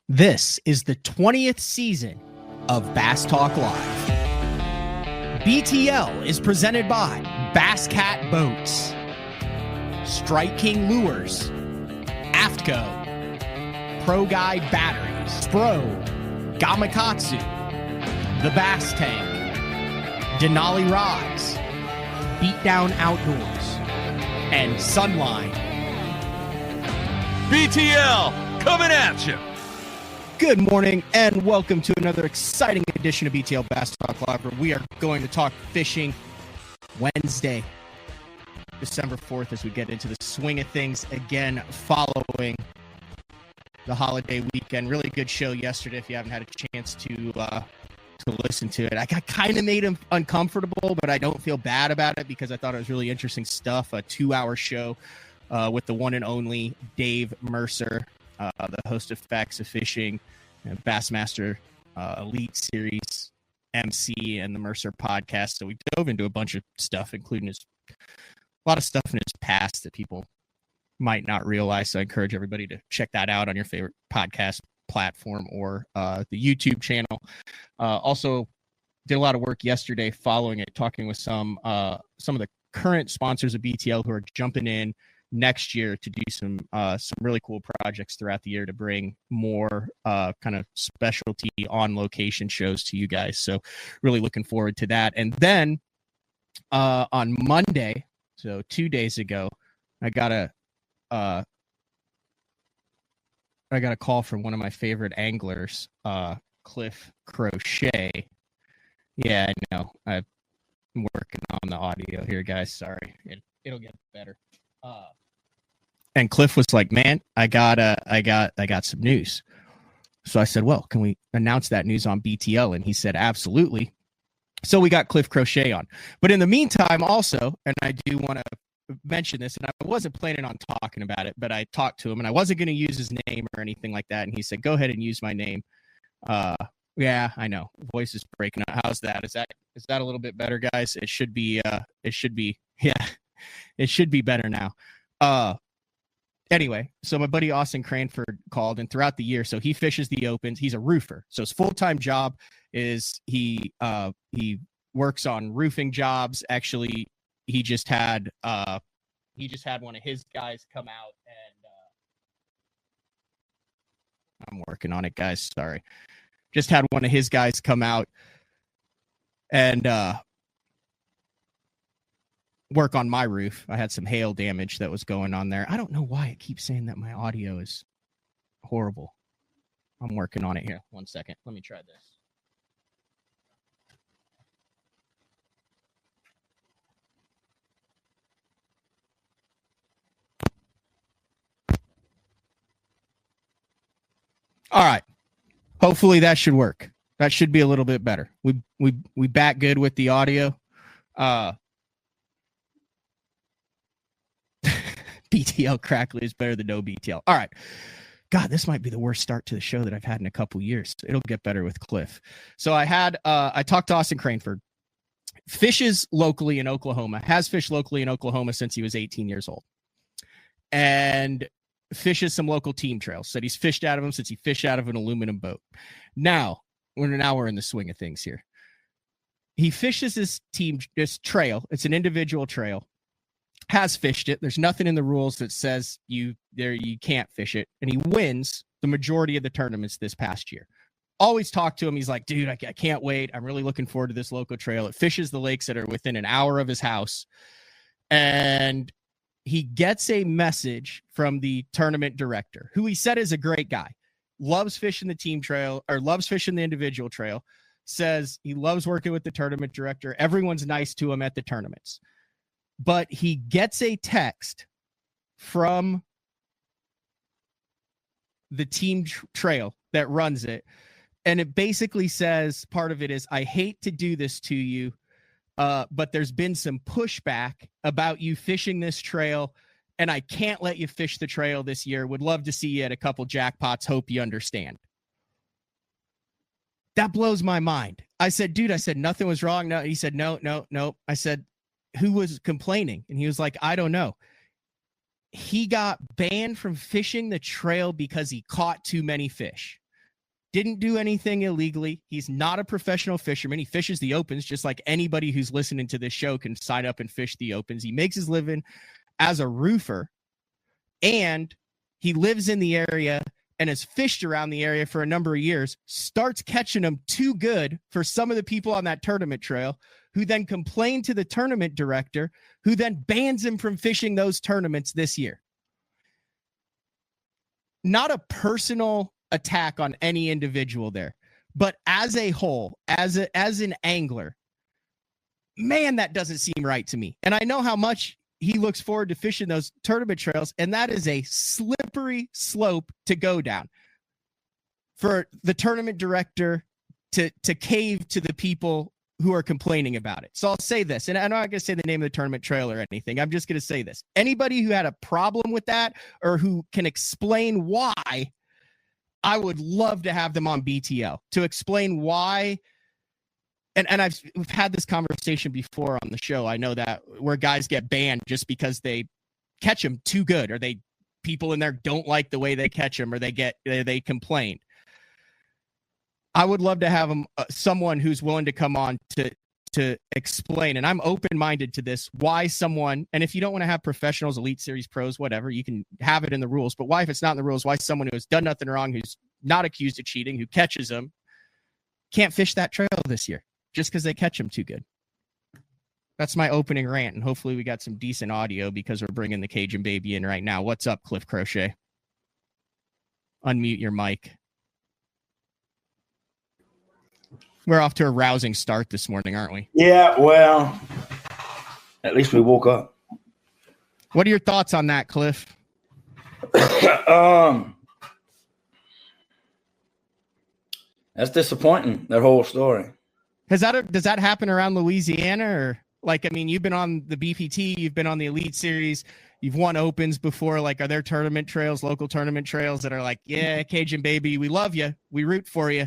This is the 20th season of Bass Talk Live. BTL is presented by Bass Cat Boats, Strike King Lures, AFTCO, Pro Guide Batteries, Spro, Gamakatsu, The Bass Tank, Denali Rods, Beatdown Outdoors, and Sunline. BTL coming at you. Good morning and welcome to another exciting edition of BTL Bass Talk Live, where we are going to talk fishing Wednesday, December 4th, as we get into the swing of things again following the holiday weekend. Really good show yesterday if you haven't had a chance to listen to it. I got kind of made him uncomfortable, but I don't feel bad about it because I thought it was really interesting stuff. A 2-hour show with the one and only Dave Mercer, the host of Facts of Fishing, Bassmaster Elite Series MC, and the Mercer podcast. So we dove into a bunch of stuff, including a lot of stuff in his past that people might not realize. So I encourage everybody to check that out on your favorite podcast platform or the YouTube channel. Also did a lot of work yesterday following it, talking with some of the current sponsors of BTL who are jumping in next year to do some really cool projects throughout the year to bring more kind of specialty on location shows to you guys. So really looking forward to that. And then on Monday, so 2 days ago, I got a call from one of my favorite anglers, Cliff Crochet. Yeah, I know. I'm working on the audio here, guys. Sorry. It'll get better. And Cliff was like, "Man, I got some news." So I said, "Well, can we announce that news on BTL?" And he said, "Absolutely." So we got Cliff Crochet on. But in the meantime, also, and I do want to mention this, and I wasn't planning on talking about it, but I talked to him, and I wasn't going to use his name or anything like that. And he said, "Go ahead and use my name." Yeah, I know. Voice is breaking up. How's that? Is that a little bit better, guys? It should be better now. Anyway, so my buddy Austin Cranford called, and throughout the year, so he fishes the Opens. He's a roofer. So his full-time job is he works on roofing jobs. Actually, he just had one of his guys come out, and I'm working on it, guys. Sorry. Just had one of his guys come out and work on my roof. I had some hail damage that was going on there. I don't know why it keeps saying that my audio is horrible. I'm working on it here. 1 second. Let me try this. All right. Hopefully that should work. That should be a little bit better. We back good with the audio. BTL crackly is better than no BTL. All right. God, this might be the worst start to the show that I've had in a couple years. It'll get better with Cliff. So I talked to Austin Cranford. Fishes locally in Oklahoma, has fished locally in Oklahoma since he was 18 years old. And fishes some local team trails. Said he's fished out of them since he fished out of an aluminum boat. Now we're in the swing of things here. He fishes this trail. It's an individual trail. Has fished it. There's nothing in the rules that says you can't fish it. And he wins the majority of the tournaments this past year. Always talk to him. He's like, "Dude, I can't wait. I'm really looking forward to this local trail." It fishes the lakes that are within an hour of his house. And he gets a message from the tournament director, who he said is a great guy, loves fishing the team trail, or loves fishing the individual trail, says he loves working with the tournament director. Everyone's nice to him at the tournaments. But he gets a text from the team trail that runs it. And it basically says, part of it is, "I hate to do this to you, but there's been some pushback about you fishing this trail, and I can't let you fish the trail this year. Would love to see you at a couple jackpots. Hope you understand." That blows my mind. I said, "Dude," I said, "nothing was wrong." No, he said, no. I said, "Who was complaining?" And he was like, "I don't know." He got banned from fishing the trail because he caught too many fish. didn't do anything illegally. He's not a professional fisherman. He fishes the Opens just like anybody who's listening to this show can sign up and fish the Opens. He makes his living as a roofer, and he lives in the area and has fished around the area for a number of years, starts catching them too good for some of the people on that tournament trail, who then complain to the tournament director, who then bans him from fishing those tournaments this year. Not a personal attack on any individual there, but as a whole, as an angler, man, that doesn't seem right to me. And I know how much he looks forward to fishing those tournament trails, and that is a slippery slope to go down for the tournament director to cave to the people who are complaining about it. So I'll say this, and I'm not going to say the name of the tournament trail or anything. I'm just going to say this. Anybody who had a problem with that or who can explain why, I would love to have them on BTL to explain why. And we've had this conversation before on the show. I know that where guys get banned just because they catch them too good, or people in there don't like the way they catch them, or they complain. I would love to have them, someone who's willing to come on to explain, and I'm open-minded to this, why someone, and if you don't want to have professionals, elite series pros, whatever, you can have it in the rules, but why, if it's not in the rules, why someone who has done nothing wrong, who's not accused of cheating, who catches them, can't fish that trail this year just because they catch them too good. That's my opening rant, and hopefully we got some decent audio because we're bringing the Cajun baby in right now. What's up, Cliff Crochet? Unmute your mic. We're off to a rousing start this morning, aren't we? Yeah, well, at least we woke up. What are your thoughts on that, Cliff? That's disappointing, that whole story. Does that happen around Louisiana? Or, like, I mean, you've been on the BPT, you've been on the Elite Series, you've won Opens before. Like, are there tournament trails, local tournament trails that are like, yeah, Cajun baby, we love you, we root for you,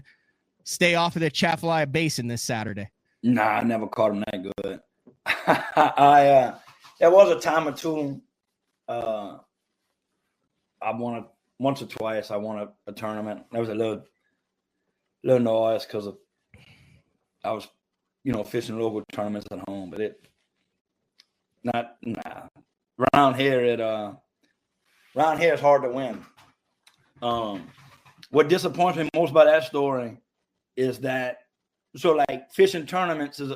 stay off of the Chaffalaya Basin this Saturday? Nah, I never caught him that good. There was a time or two, I won once or twice. I won a tournament. There was a little noise because I was, fishing local tournaments at home, but around here it's hard to win. What disappoints me most about that story is that, so like fishing tournaments is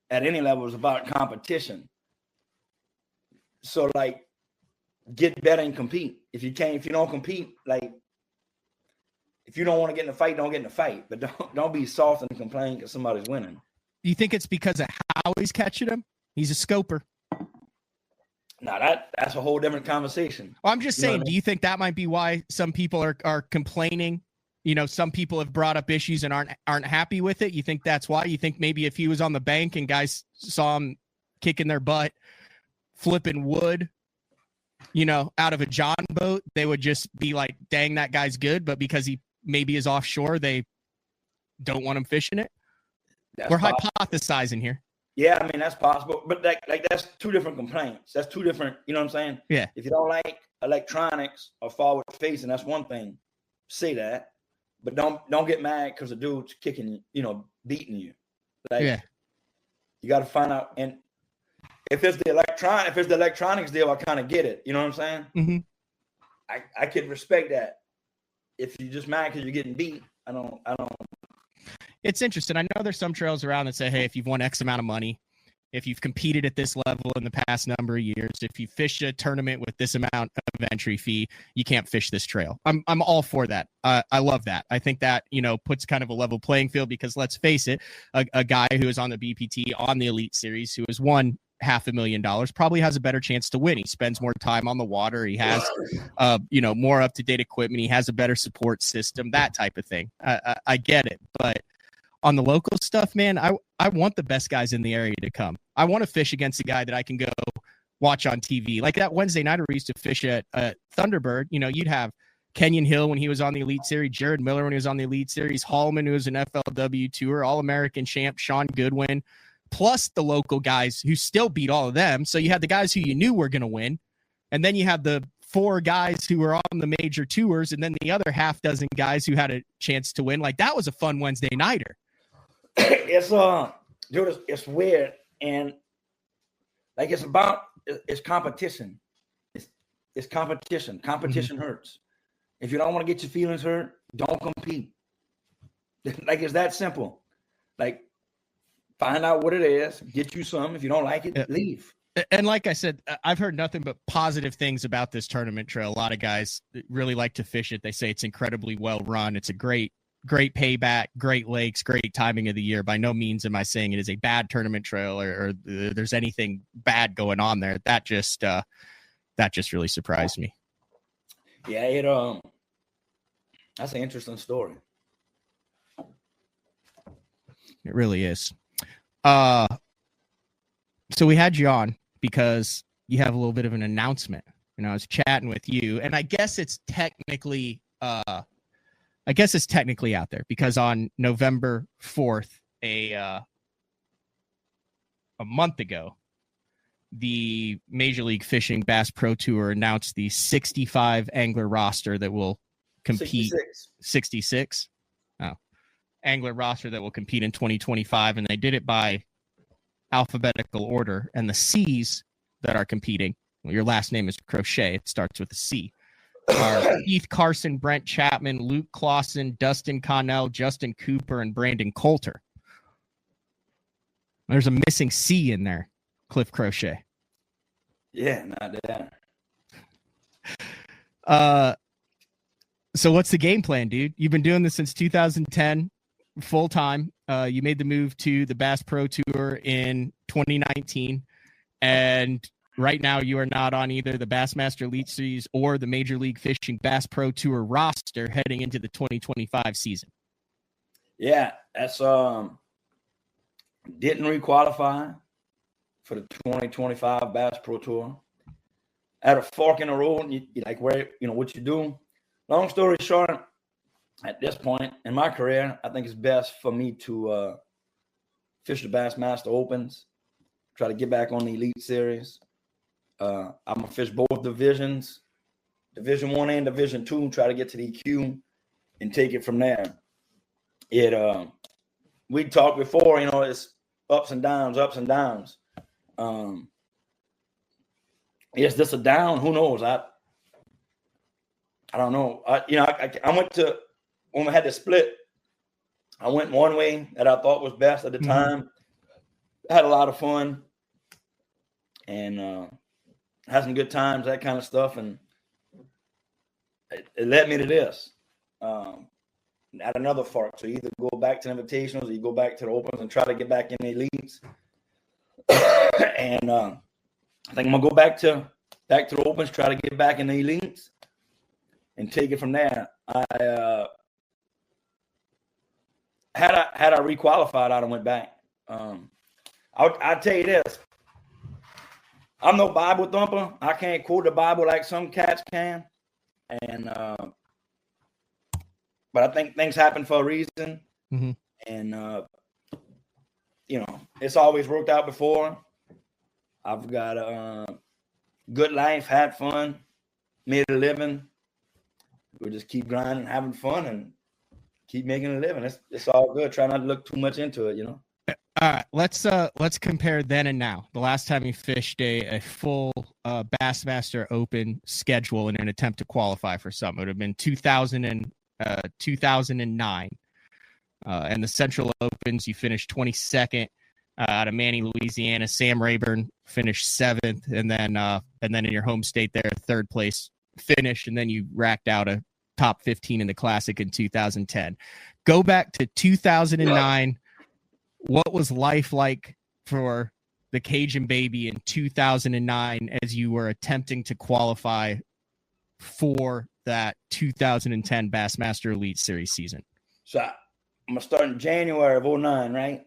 at any level is about competition. So like get better and compete. If you don't compete, like if you don't want to get in a fight, don't get in a fight. But don't be soft and complain because somebody's winning. Do you think it's because of how he's catching him? He's a scoper. No, that's a whole different conversation. Well, I'm just saying, Do you think that might be why some people are complaining? Some people have brought up issues and aren't happy with it. You think that's why? You think maybe if he was on the bank and guys saw him kicking their butt, flipping wood, out of a John boat, they would just be like, dang, that guy's good. But because he maybe is offshore, they don't want him fishing it? We're hypothesizing here. Yeah, I mean, that's possible. But that's two different complaints. That's two different, you know what I'm saying? Yeah. If you don't like electronics or forward facing, that's one thing. Say that. But don't get mad because the dude's kicking, beating you. You got to find out. And if it's the electronics deal, I kind of get it. You know what I'm saying? Mm-hmm. I could respect that. If you're just mad because you're getting beat, I don't. It's interesting. I know there's some trails around that say, hey, if you've won X amount of money, if you've competed at this level in the past number of years, if you fish a tournament with this amount of entry fee, you can't fish this trail. I'm all for that. I love that. I think that, puts kind of a level playing field because let's face it, a guy who is on the BPT, on the Elite Series, who has won $500,000 probably has a better chance to win. He spends more time on the water. He has, more up-to-date equipment. He has a better support system, that type of thing. I get it. But on the local stuff, man, I want the best guys in the area to come. I want to fish against a guy that I can go watch on TV. Like that Wednesday night, we used to fish at Thunderbird. You'd have Kenyon Hill when he was on the Elite Series, Jared Miller when he was on the Elite Series, Hallman, who was an FLW Tour, All-American champ, Sean Goodwin, plus the local guys who still beat all of them. So you had the guys who you knew were going to win, and then you had the 4 guys who were on the major tours, and then the other half dozen guys who had a chance to win. Like, that was a fun Wednesday nighter. It's dude, it's weird, and like it's competition. It's competition. Competition hurts. If you don't want to get your feelings hurt, don't compete. Like, it's that simple. Like, find out what it is, get you some. If you don't like it, leave. And like I said, I've heard nothing but positive things about this tournament trail. A lot of guys really like to fish it. They say it's incredibly well run. It's a great payback, great lakes, great timing of the year. By no means am I saying it is a bad tournament trail or there's anything bad going on there. That just really surprised me. Yeah, that's an interesting story. It really is. So we had you on because you have a little bit of an announcement. And I was chatting with you, and I guess it's technically out there because on November 4th, a month ago, the Major League Fishing Bass Pro Tour announced the 65 angler roster that will compete. 66. Oh, angler roster that will compete in 2025, and they did it by alphabetical order. And the C's that are competing, well, your last name is Crochet, it starts with a C, are Keith Carson, Brent Chapman, Luke Clausen, Dustin Connell, Justin Cooper, and Brandon Coulter. There's a missing C in there, Cliff Crochet. Yeah, not that. So what's the game plan, dude? You've been doing this since 2010, full time. You made the move to the Bass Pro Tour in 2019, and right now you are not on either the Bassmaster Elite Series or the Major League Fishing Bass Pro Tour roster heading into the 2025 season. Yeah, that's didn't requalify for the 2025 Bass Pro Tour. At a fork in the road, you like where what you do. Long story short, at this point in my career, I think it's best for me to fish the Bassmaster Opens, try to get back on the Elite Series. I'm gonna fish both divisions, Division 1 and Division 2, try to get to the EQ and take it from there. We talked before, it's ups and downs. Is this a down? Who knows? I don't know. I went to, when we had to split, I went one way that I thought was best at the time. Had a lot of fun and had some good times, that kind of stuff. And it led me to this. At another fork. So you either go back to the invitationals or you go back to the Opens and try to get back in the Elites. And I think I'm gonna go back to the Opens, try to get back in the Elites and take it from there. Had I requalified, I'd have went back. I'll tell you this. I'm no Bible thumper. I can't quote the Bible like some cats can. And but I think things happen for a reason. And it's always worked out before. I've got a good life, had fun, made a living. We'll just keep grinding, having fun, and keep making a living. It's all good. Try not to look too much into it, All right, let's compare then and now. The last time you fished a full Bassmaster Open schedule in an attempt to qualify for something, it would have been 2009. And the Central Opens, you finished 22nd out of Manny, Louisiana. Sam Rayburn finished 7th, and then in your home state there, 3rd place finish, and then you racked out a top 15 in the Classic in 2010. Go back to 2009. What was life like for the Cajun Baby in 2009 as you were attempting to qualify for that 2010 Bassmaster Elite Series season? So I'm going to start in January of 2009, right?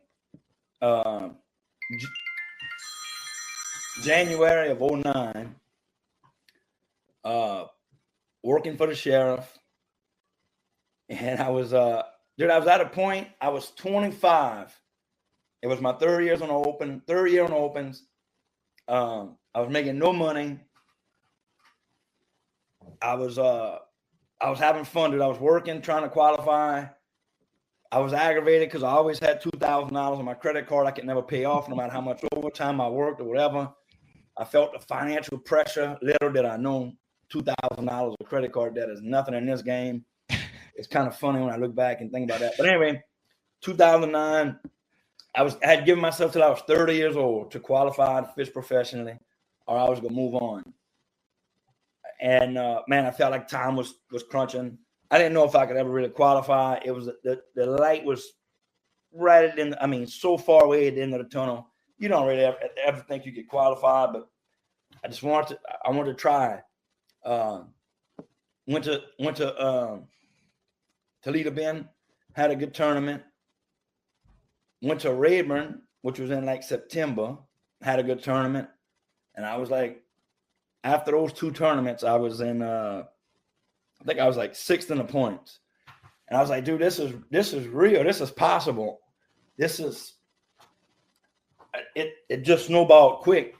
January of 2009, working for the sheriff. And I was at a point, I was 25. It was my 3rd year on the Opens. I was making no money. I was having fun, dude. I was working, trying to qualify. I was aggravated because I always had $2,000 on my credit card I could never pay off, no matter how much overtime I worked or whatever. I felt the financial pressure. Little did I know, $2,000 of credit card debt is nothing in this game. It's kind of funny when I look back and think about that. But anyway, 2009, I had given myself till I was 30 years old to qualify to fish professionally, or I was gonna move on. And man, I felt like time was crunching. I didn't know if I could ever really qualify. It was the light was right at the end. I mean, so far away at the end of the tunnel. You don't really ever think you could qualify, but I just wanted to try. Went to Toledo Bend, had a good tournament. Went to Rayburn, which was in like September, had a good tournament. And I was like, after those two tournaments, I was in I think I was like 6th in the points. And I was like, dude, this is real. This is possible. This is it just snowballed quick.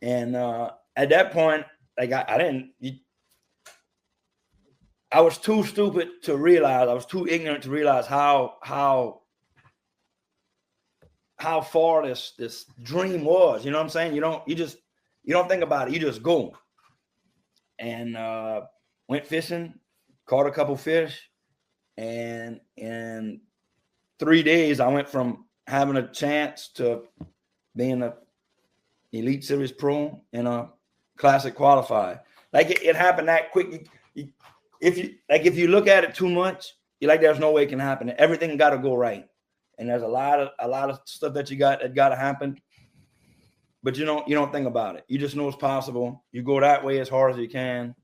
And at that point, like I was too stupid to realize, I was too ignorant to realize how far this dream was. You know what I'm saying? You don't think about it, you just go. And went fishing, caught a couple fish, and in 3 days I went from having a chance to being a Elite Series pro and a Classic qualifier. Like it happened that quick. If you look at it too much, you're like, there's no way it can happen. Everything got to go right, and there's a lot of stuff that got to happen. But you don't think about it. You just know it's possible. You go that way as hard as you can,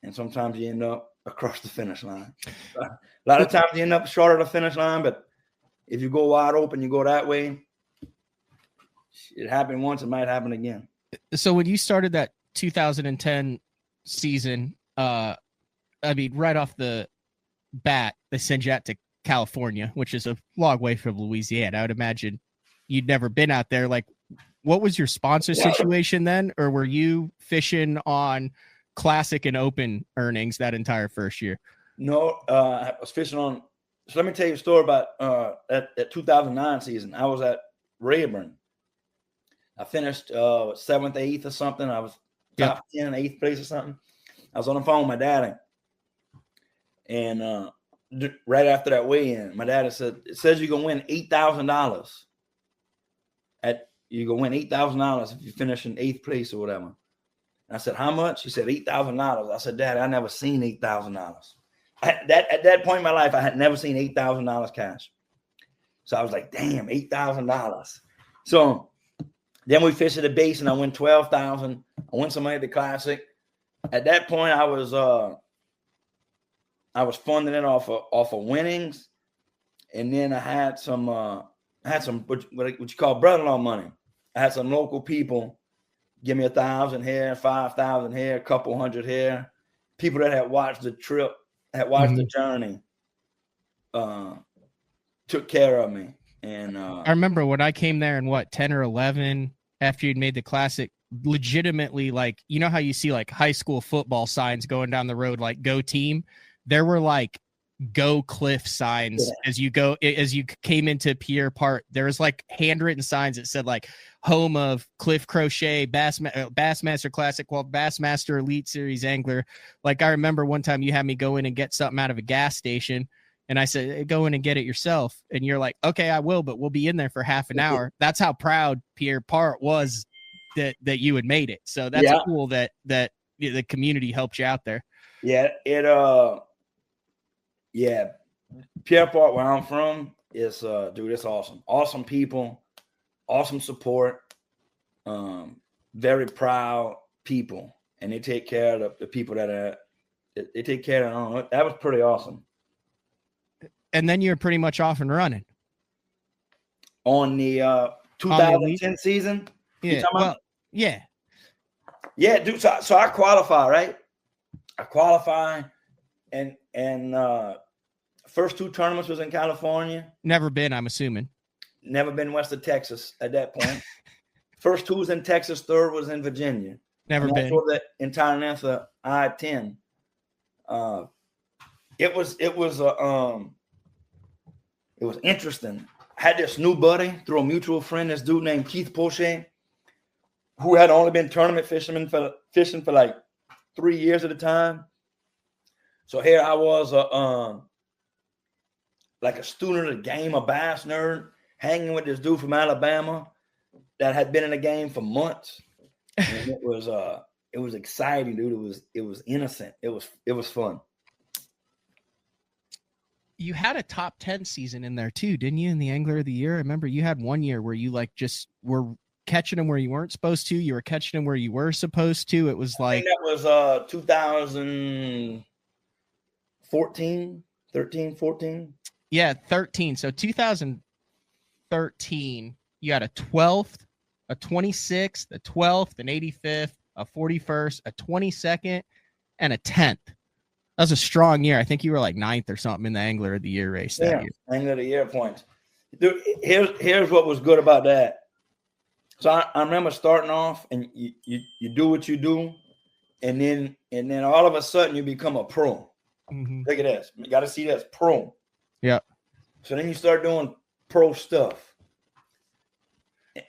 and sometimes you end up across the finish line. A lot of times you end up short of the finish line, but if you go wide open, you go that way. It happened once, it might happen again. So when you started that 2010 season, I mean, right off the bat, they send you out to California, which is a long way from Louisiana. I would imagine you'd never been out there. Like, what was your sponsor situation then? Or were you fishing on Classic and Open earnings that entire first year? No, I was fishing on. So let me tell you a story about that 2009 season. I was at Rayburn. I finished 7th, 8th or something. I was top 10, 8th place or something. I was on the phone with my daddy. And right after that weigh-in, my daddy said, it says you're going to win $8,000. You're going to win $8,000 if you finish in 8th place or whatever. And I said, how much? He said, $8,000. I said, Daddy, I never seen $8,000. At that point in my life, I had never seen $8,000 cash. So I was like, damn, $8,000. So then we fished at the base and I won $12,000. I won some money at the Classic. At that point, I was funding it off of winnings, and then I had some what you call brother-in-law money. I had some local people give me 1,000 here, 5,000 here, a couple hundred here. People that had watched the trip, had watched the journey, took care of me. And I remember when I came there in 10 or 11 after you'd made the Classic, legitimately, like, you know how you see like high school football signs going down the road, like go team. There were like go Cliff signs as you came into Pierre Part. There was like handwritten signs that said like home of Cliff Crochet, Bassmaster Classic, Bassmaster Elite Series Angler. Like I remember one time you had me go in and get something out of a gas station, and I said, hey, go in and get it yourself. And you're like, okay, I will, but we'll be in there for half an hour. That's how proud Pierre Part was that you had made it. So that's cool that the community helped you out there. Yeah, Pierre Part, where I'm from, is dude, it's awesome. Awesome people, awesome support, very proud people, and they take care of the people that they take care of. I don't know, that was pretty awesome. And then you're pretty much off and running on the 2010 season. Yeah, yeah, dude. So I qualify, right? I qualify, and first two tournaments was in California. Never been, I'm assuming. Never been west of Texas at that point. First two was in Texas. Third was in Virginia. Never been. I that entire Nancy I-10. It was interesting. I had this new buddy through a mutual friend, this dude named Keith Crochet, who had only been tournament fishing for like 3 years at a time. So here I was, like a student of the game, a bass nerd, hanging with this dude from Alabama that had been in the game for months. And it was exciting, dude. It was innocent. It was fun. You had a top 10 season in there too, didn't you? In the Angler of the Year, I remember you had one year where you like just were catching them where you weren't supposed to. You were catching them where you were supposed to. It was like that was 2014, 13, 14. Yeah, 13. So 2013, you had a 12th, a 26th, a 12th, an 85th, a 41st, a 22nd, and a 10th. That was a strong year. I think you were like 9th or something in the Angler of the Year race that year. Angler of the Year points. Dude, here's what was good about that. So I remember starting off, and you do what you do, and then all of a sudden you become a pro. Mm-hmm. Look at this. You got to see this, pro. Yeah. So then you start doing pro stuff,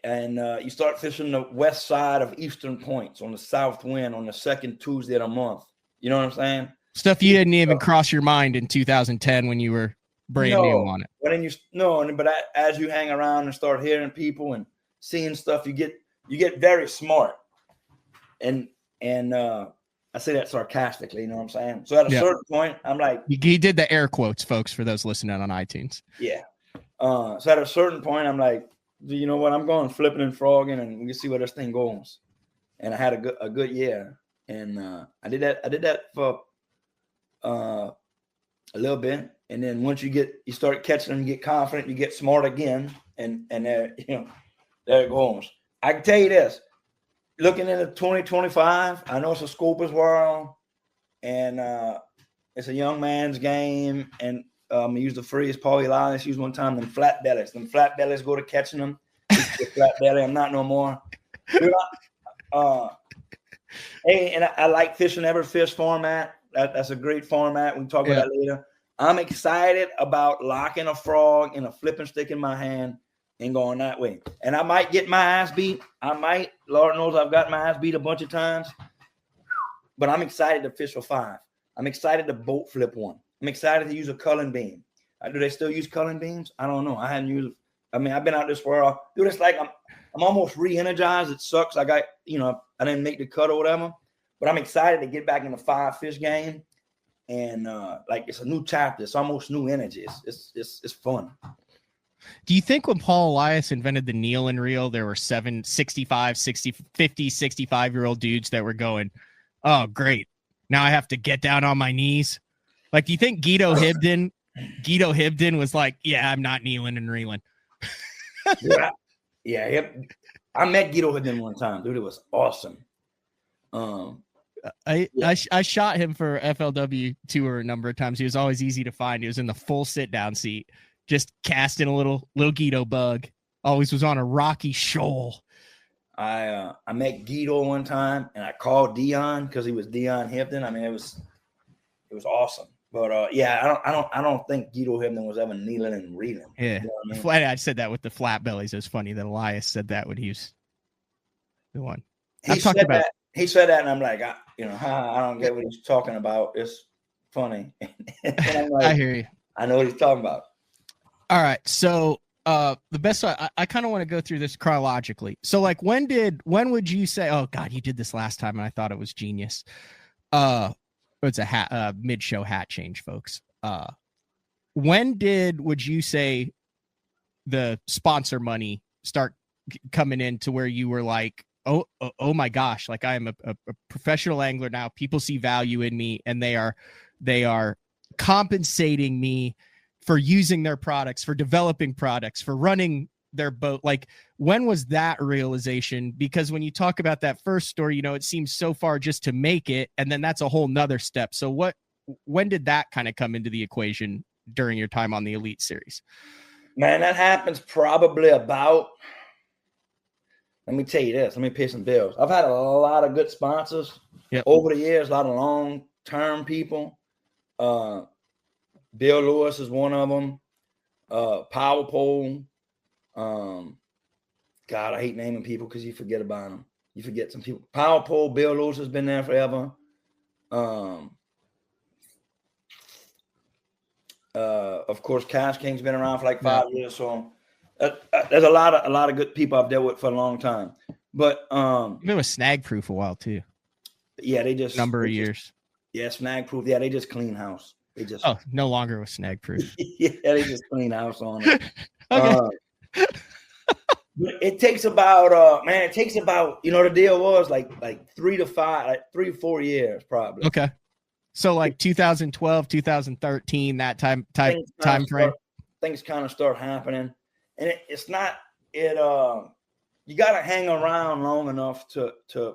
and you start fishing the west side of Eastern Points on the south wind on the second Tuesday of the month. You know what I'm saying? Stuff you didn't even cross your mind in 2010 when you were brand new on it. But then but as you hang around and start hearing people and seeing stuff, you get very smart. And I say that sarcastically, you know what I'm saying? So at a certain point, I'm like, he did the air quotes, folks, for those listening on iTunes. Yeah. So at a certain point, I'm like, you know what? I'm going flipping and frogging, and we can see where this thing goes. And I had a good year, and I did that for a little bit, and then once you start catching them, you get confident, you get smart again, and there it goes. I can tell you this: looking into 2025, I know it's a scoper's world, and it's a young man's game. And I used the phrase Paul Elias used one time: them flat bellies go to catching them. Flat belly, I'm not no more. Hey, and I like fishing every fish format. That's a great format. We can talk about that later. I'm excited about locking a frog and a flipping stick in my hand and going that way. And I might get my ass beat. Lord knows I've got my ass beat a bunch of times. But I'm excited to fish for 5. I'm excited to boat flip one. I'm excited to use a culling beam. Do they still use culling beams? I don't know. I hadn't used. I mean, I've been out this world. Dude, it's like I'm almost re-energized. It sucks. I got, I didn't make the cut or whatever. But I'm excited to get back in the 5-fish game, and like it's a new chapter. It's almost new energy. It's fun. Do you think when Paul Elias invented the kneel and reel, there were 50, 65-year-old dudes that were going, "Oh, great! Now I have to get down on my knees." Like, do you think Guido Hibdon was like, "Yeah, I'm not kneeling and reeling"? Yeah. I met Guido Hibdon one time, dude. It was awesome. I shot him for FLW tour a number of times. He was always easy to find. He was in the full sit down seat, just casting a little Guido bug. Always was on a rocky shoal. I met Guido one time, and I called Dion because he was Dion Hibdon. I mean, it was awesome. But I don't think Guido Hibdon was ever kneeling and reeling. Yeah, you know what I mean? I said that with the flat bellies. It was funny that Elias said that when he was the one. He said that, and I'm like, I don't get what he's talking about. It's funny. And I'm like, I hear you. I know what he's talking about. All right, so the best. I kind of want to go through this chronologically. So, like, when would you say, "Oh God, you did this last time, and I thought it was genius"? It's a mid-show hat change, folks. When would you say the sponsor money start coming in to where you were like, oh my gosh, like I am a professional angler now. People see value in me, and they are compensating me for using their products, for developing products, for running their boat. Like, when was that realization? Because when you talk about that first story, it seems so far just to make it, and then that's a whole nother step. So when did that kind of come into the equation during your time on the Elite Series? Man, that happens probably about let me tell you this. Let me pay some bills. I've had a lot of good sponsors over the years, a lot of long-term people. Bill Lewis is one of them. Power Pole. God, I hate naming people because you forget about them. You forget some people. Power Pole, Bill Lewis has been there forever. Of course, Cash King's been around for like 5 years. So there's a lot of good people I've dealt with for a long time. But You've been with Snag Proof a while too. Yeah, they just number of years. Yeah, Snag Proof. Yeah, they just clean house. They just no longer with Snag Proof. Yeah, they just clean house on it. Okay. It takes about man, it takes about, the deal was like 3 to 4 years probably. Okay. So like 2012, 2013, that time frame. Things kind of start happening. And it's not you gotta hang around long enough to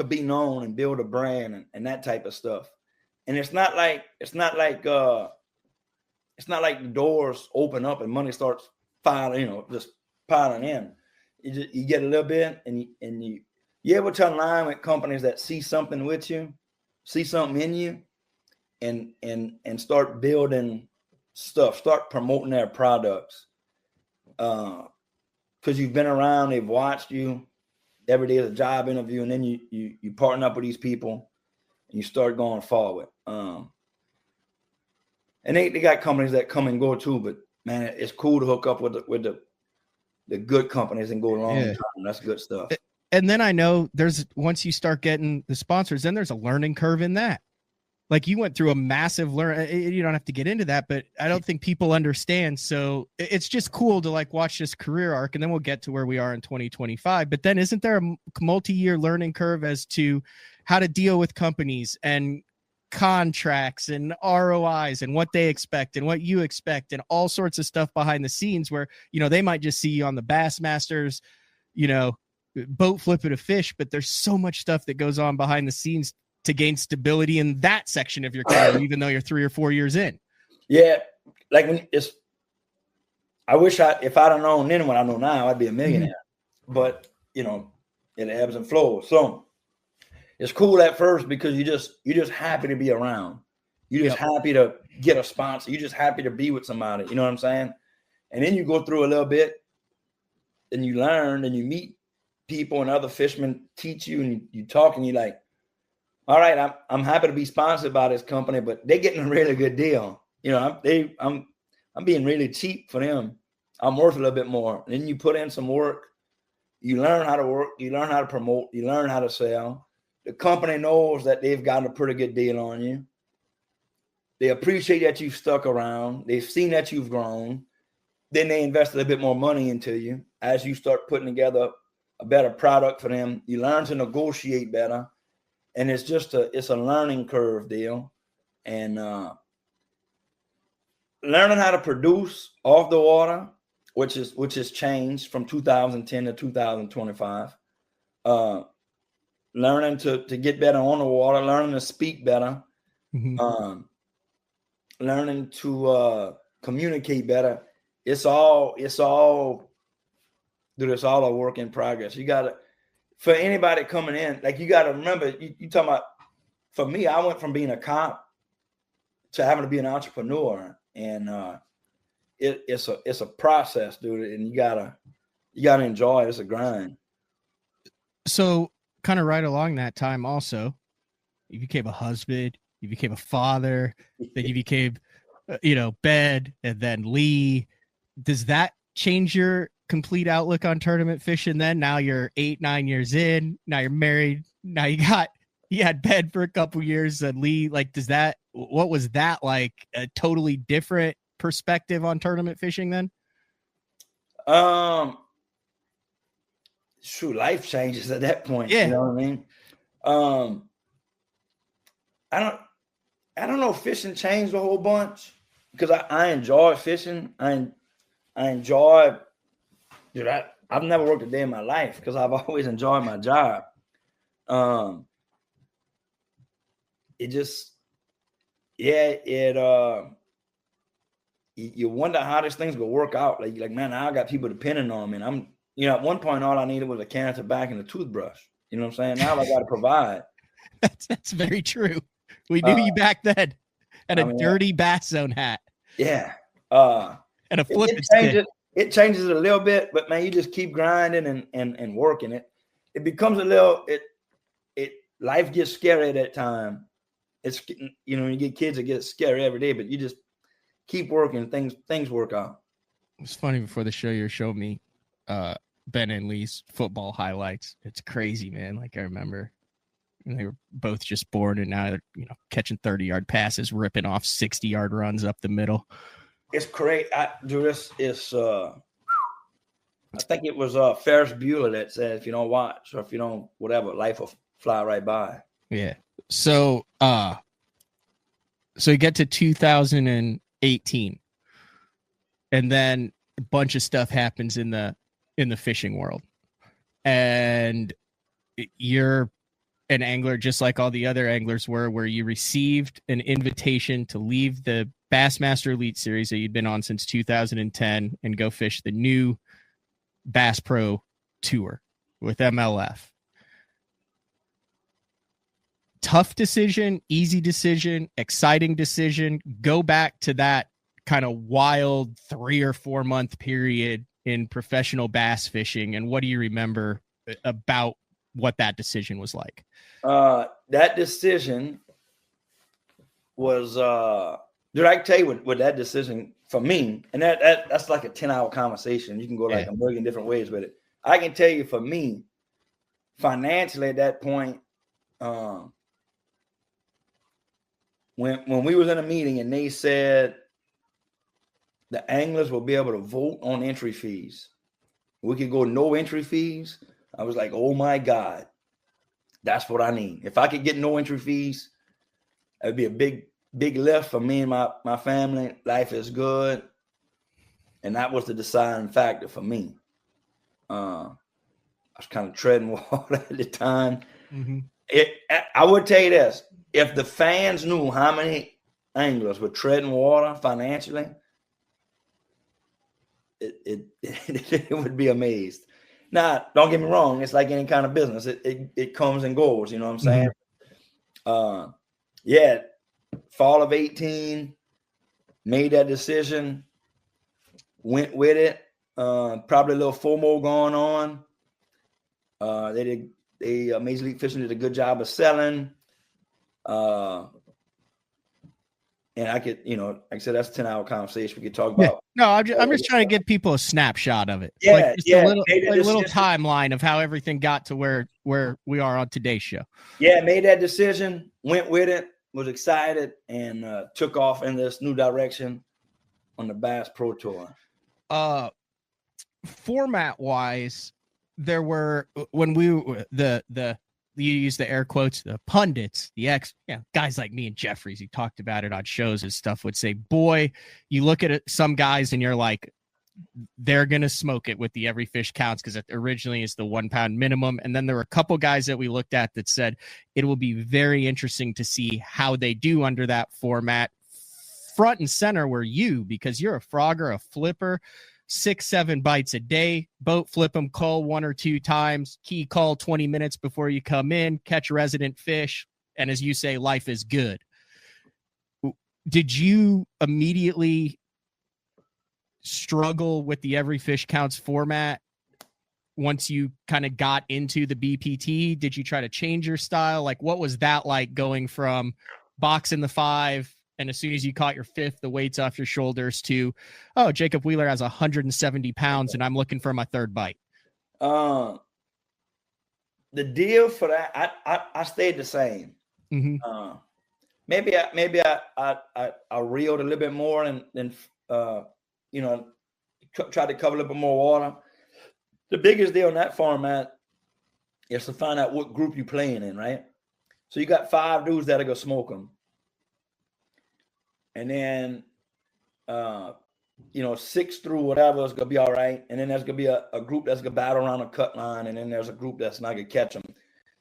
be known and build a brand and that type of stuff. And it's not like the doors open up and money starts just piling in. You get a little bit and you're able to align with companies that see something with you, see something in you, and start building stuff, start promoting their products. Because you've been around, they've watched you. Every day is a job interview, and then you partner up with these people and you start going forward. And they got companies that come and go too, but man, it's cool to hook up with the good companies and go long term. That's good stuff. And then I know once you start getting the sponsors, then there's a learning curve in that. Like you went through a massive you don't have to get into that, but I don't think people understand. So it's just cool to like watch this career arc, and then we'll get to where we are in 2025. But then isn't there a multi-year learning curve as to how to deal with companies and contracts and ROIs and what they expect and what you expect and all sorts of stuff behind the scenes where, they might just see you on the Bassmasters, boat flipping a fish, but there's so much stuff that goes on behind the scenes to gain stability in that section of your career, even though you're 3 or 4 years in. Yeah. Like I wish if I'd have known then what I know now, I'd be a millionaire, but it ebbs and flows. So it's cool at first because you're just happy to be around. You're just happy to get a sponsor. You're just happy to be with somebody. You know what I'm saying? And then you go through a little bit and you learn and you meet people and other fishermen teach you and you talk and you're like, all right, I'm happy to be sponsored by this company, but they're getting a really good deal. I'm being really cheap for them. I'm worth a little bit more. And then you put in some work. You learn how to work. You learn how to promote. You learn how to sell. The company knows that they've gotten a pretty good deal on you. They appreciate that you've stuck around. They've seen that you've grown. Then they invest a little bit more money into you. As you start putting together a better product for them, you learn to negotiate better. And it's just it's a learning curve deal. And learning how to produce off the water, which has changed from 2010 to 2025. Learning to get better on the water, learning to speak better, learning to communicate better. It's all a work in progress. You gotta, for anybody coming in, like you gotta remember, you talking about, for me, I went from being a cop to having to be an entrepreneur, and it's a process, dude, and you gotta enjoy it. It's a grind. So kind of right along that time also, you became a husband, you became a father, then you became Ben, and then Lee. Does that change your complete outlook on tournament fishing then? Now you're 8-9 years in, now you're married, now you had Ben for a couple years, and Lee, like, what was that like? A totally different perspective on tournament fishing then? Shoot, life changes at that point. Yeah. You know what I mean? I don't know if fishing changed a whole bunch, because I enjoy fishing. I enjoy, dude, I've never worked a day in my life because I've always enjoyed my job. You wonder how this thing's gonna work out. Like, man, I got people depending on me, and you know, at one point, all I needed was a can of tobacco and a toothbrush. You know what I'm saying? Now I got to provide. That's very true. We knew you back then. And a dirty Bass Zone hat. Yeah. And a flipping stick. It changes it a little bit, but man, you just keep grinding and working it. It becomes a little, life gets scary at that time. It's, you know, when you get kids, it gets scary every day, but you just keep working. Things work out. It's funny, before the show, you showed me Ben and Lee's football highlights. It's crazy, man. Like, I remember they were both just born, and now they're, you know, catching 30-yard passes, ripping off 60-yard runs up the middle. It's great. I think it was Ferris Bueller that said, if you don't watch or if you don't whatever, life will fly right by. Yeah. So you get to 2018, and then a bunch of stuff happens in the fishing world, and you're an angler just like all the other anglers were, where you received an invitation to leave the Bassmaster Elite Series that you'd been on since 2010 and go fish the new Bass Pro Tour with MLF. Tough decision, easy decision, exciting decision. Go back to that kind of wild 3 or 4 month period in professional bass fishing, and what do you remember about what that decision was like? That decision was dude, I can tell you what that decision for me, and that's like a 10-hour conversation. You can go like a million different ways with it. I can tell you, for me, financially at that point, when we was in a meeting and they said the anglers will be able to vote on entry fees, we could go no entry fees. I was like, oh my God, that's what I need. If I could get no entry fees, it would be a big lift for me and my family. Life is good. And that was the deciding factor for me. I was kind of treading water at the time. Mm-hmm. I would tell you this. If the fans knew how many anglers were treading water financially, it would be amazed. Now, don't get me wrong. It's like any kind of business. It comes and goes. You know what I'm saying? Mm-hmm. Fall of 18, made that decision, went with it. Probably a little FOMO going on. They Major League Fishing did a good job of selling. And I could, you know, like I said, that's a 10-hour conversation we could talk about. No, I'm just trying to give people a snapshot of it. A little timeline of how everything got to where we are on today's show. Yeah, made that decision, went with it, was excited, and took off in this new direction on the Bass Pro Tour. Format-wise, there were, when you use the air quotes, the pundits, guys like me and Jeffries, he talked about it on shows and stuff, would say, boy, you look at some guys and you're like, they're going to smoke it with the every fish counts, because it originally is the 1 pound minimum. And then there were a couple guys that we looked at that said it will be very interesting to see how they do under that format. Front and center were you, because you're a frogger, a flipper, 6-7 bites a day, boat flip them, call 1 or 2 times, key call 20 minutes before you come in, catch resident fish. And as you say, life is good. Did you immediately struggle with the every fish counts format once you kind of got into the BPT? Did you try to change your style? Like, what was that like, going from boxing the 5, and as soon as you caught your 5th, the weight's off your shoulders, to, oh, Jacob Wheeler has 170 pounds and I'm looking for my 3rd bite? The deal for that, I stayed the same. Mm-hmm. Maybe I reeled a little bit more and tried to cover a little bit more water. The biggest deal in that format is to find out what group you're playing in, right? So you got 5 dudes that'll go smoke them. And then, 6 through whatever is going to be all right. And then there's going to be a group that's going to battle around a cut line. And then there's a group that's not going to catch them.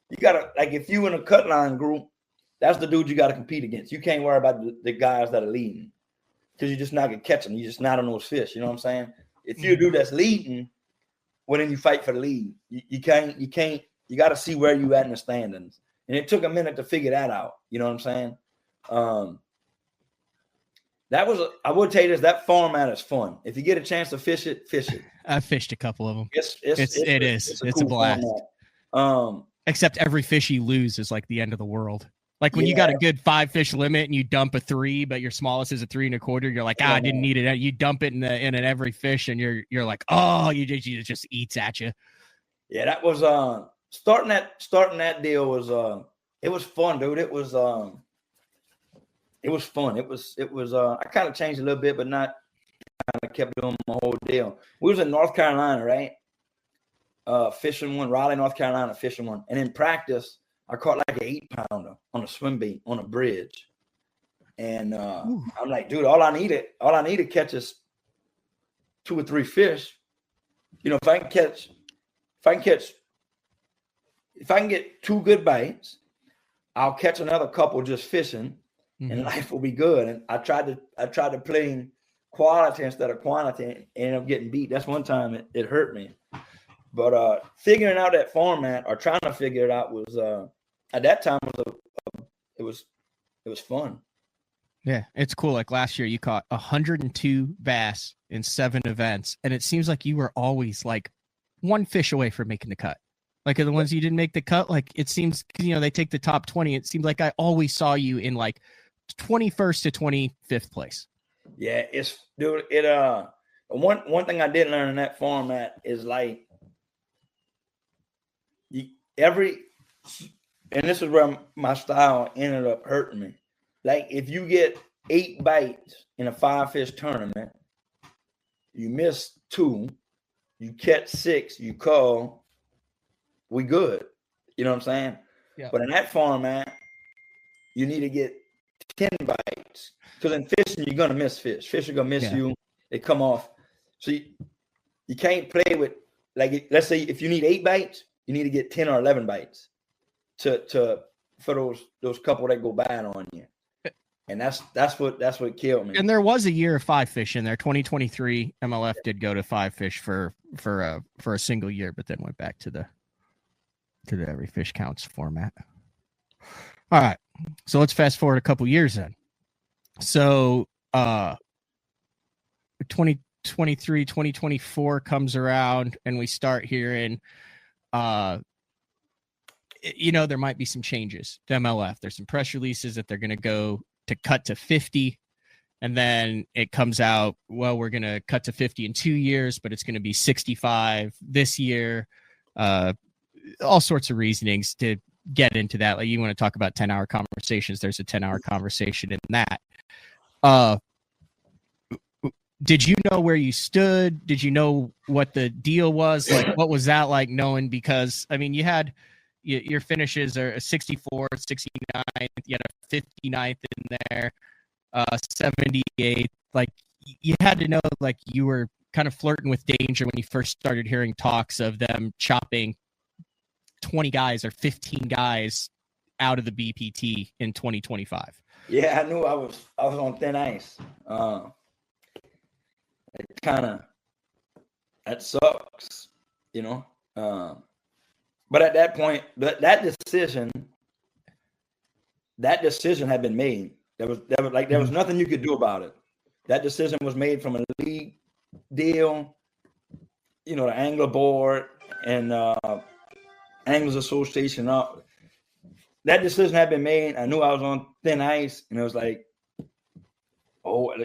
You got to, like, if you in a cut line group, that's the dude you got to compete against. You can't worry about the guys that are leading, because you're just not going to catch them. You're just not on those fish. You know what I'm saying? If you're a dude that's leading, well, then you fight for the lead. You got to see where you at in the standings. And it took a minute to figure that out. You know what I'm saying? I would tell you this, that format is fun. If you get a chance to fish it, fish it. I fished a couple of them. It's a blast. Format. Except every fish you lose is like the end of the world. Like when you got a good 5 fish limit and you dump a 3, but your smallest is a 3 1/4, you're like, I didn't need it. You dump it in every fish, and you're like, oh, it just eats at you. Yeah, that was starting that deal was it was fun, dude. It was fun. It was I kind of changed a little bit, but not kind of kept doing my whole deal. We was in North Carolina, right? Fishing one, Raleigh, North Carolina, fishing one. And in practice, I caught like an 8-pounder on a swim bait on a bridge. And I'm like, dude, all I need to catch is 2 or 3 fish. You know, if I can get 2 good bites, I'll catch another couple just fishing, and life will be good. And I tried to play quality instead of quantity, and ended up getting beat. That's one time it hurt me. But figuring out that format, or trying to figure it out, was at that time it was fun. Yeah, it's cool. Like last year, you caught 102 bass in 7 events, and it seems like you were always like 1 fish away from making the cut. Like the ones you didn't make the cut, like it seems, they take the top 20. It seemed like I always saw you in like 21st to 25th place. Yeah, one thing I did learn in that format is like and this is where my style ended up hurting me. Like if you get 8 bites in a 5-fish tournament, you miss 2, you catch 6, you call, we good. You know what I'm saying? Yeah. But in that format, you need to get 10 bites. Because in fishing, you're gonna miss fish. Fish are gonna miss you. They come off. So you can't play with, like, let's say if you need 8 bites, you need to get 10 or 11 bites for those couple that go bad on you. And that's what killed me. And there was a year of 5 fish in there. 2023 MLF did go to 5 fish for a single year, but then went back to the every fish counts format. All right, so let's fast forward a couple years then. So 2023, 2024 comes around, and we start hearing there might be some changes to MLF. There's some press releases that they're going to go to cut to 50, and then it comes out, well, we're going to cut to 50 in 2 years, but it's going to be 65 this year. All sorts of reasonings to get into that. Like, you want to talk about 10-hour conversations, there's a 10-hour conversation in that. Did you know where you stood? Did you know what the deal was? Like, what was that like, knowing? Because, I mean, you had your finishes are a 64, 69, you had a 59th in there, 78. Like, you had to know, like, you were kind of flirting with danger when you first started hearing talks of them chopping 20 guys or 15 guys out of the BPT in 2025. Yeah, I knew I was on thin ice. That sucks, but at that point, that decision had been made. There was nothing you could do about it. That decision was made from a league deal, the Angler Board and Anglers Association. That decision had been made. I knew I was on thin ice, and it was like, we'll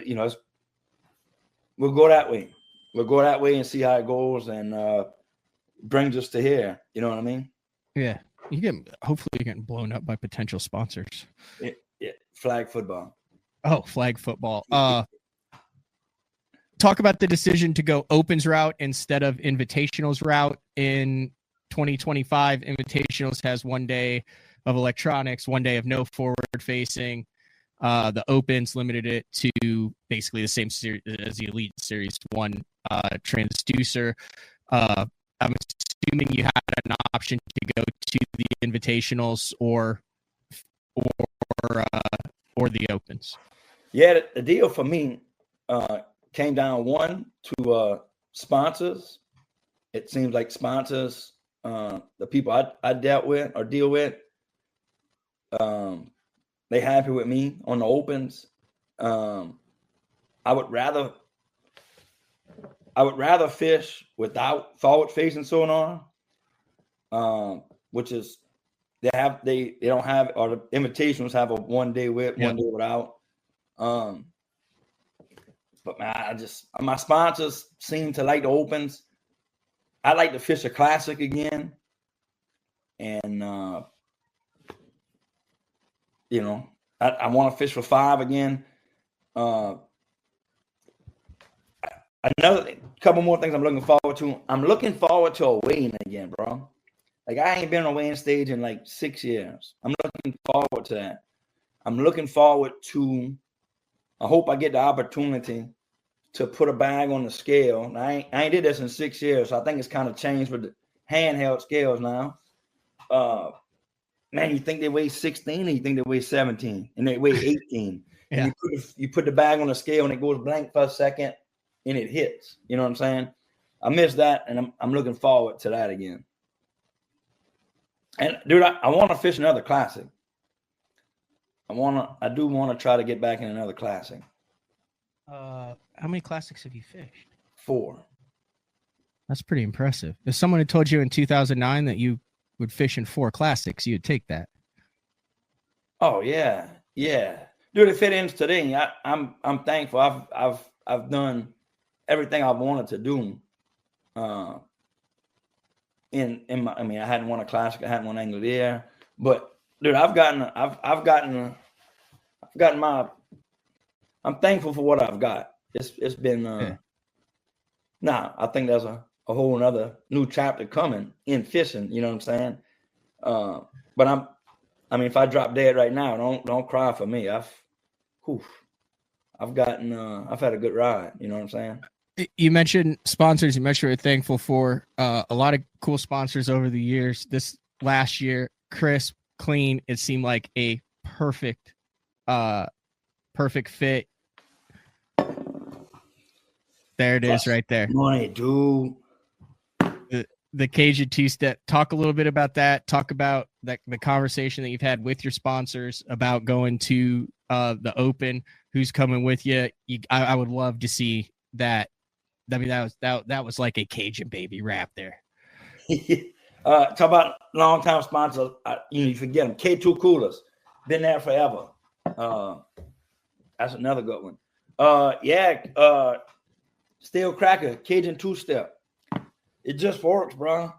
go that way. We'll go that way and see how it goes, and brings us to here. You know what I mean? Yeah. Hopefully you're getting blown up by potential sponsors. Yeah. Flag football. Oh, flag football. Talk about the decision to go Opens route instead of Invitationals route in 2025. Invitationals has 1 day of electronics, 1 day of no forward facing. The Opens limited it to basically the same series as the Elite Series 1 transducer. I'm assuming you had an option to go to the Invitationals or the Opens. Yeah, the deal for me came down, 1, to sponsors, it seems like sponsors, the people I dealt with or deal with, they happy with me on the opens. I would rather fish without forward facing sonar, which is they don't have, or the invitations have a 1 day with, 1 day without. But man, my sponsors seem to like the opens. I like to fish a classic again, and you know, I want to fish for 5 again. Another couple more things I'm looking forward to. I'm looking forward to a weighing again, bro. Like, I ain't been on a weighing stage in like 6 years. I'm looking forward to that. I'm looking forward to, I hope I get the opportunity to put a bag on the scale. I ain't did this in 6 years, so I think it's kind of changed with the handheld scales now. Man, you think they weigh 16 and you think they weigh 17 and they weigh 18. Yeah. And you put the bag on the scale and it goes blank for a second and it hits. You know what I'm saying? I miss that, and I'm looking forward to that again. And dude, I want to fish another classic. I do want to try to get back in another classic. How many classics have you fished? 4. That's pretty impressive. If someone had told you in 2009 that you would fish in 4 classics, you'd take that. Oh yeah, yeah, dude. It fit in today. I'm thankful. I've done everything I wanted to do. In my, I mean, I hadn't won a classic. I hadn't won Angler of the Year, but dude, I've gotten my. I'm thankful for what I've got. It's been. Nah, I think there's a whole another new chapter coming in fishing. You know what I'm saying? But I mean, if I drop dead right now, don't cry for me. I've had a good ride. You know what I'm saying? You mentioned sponsors. You mentioned you're thankful for a lot of cool sponsors over the years. This last year, crisp, clean. It seemed like a perfect fit. There it is, right there. Money, dude. The Cajun two-step. Talk a little bit about that. Talk about the conversation that you've had with your sponsors about going to the Open. Who's coming with you? I would love to see that. I mean, that was like a Cajun baby wrap there. Talk about long-time sponsors. You forget them. K2 Coolers, been there forever. That's another good one. Steel Cracker, Cajun two-step. It just works, bro.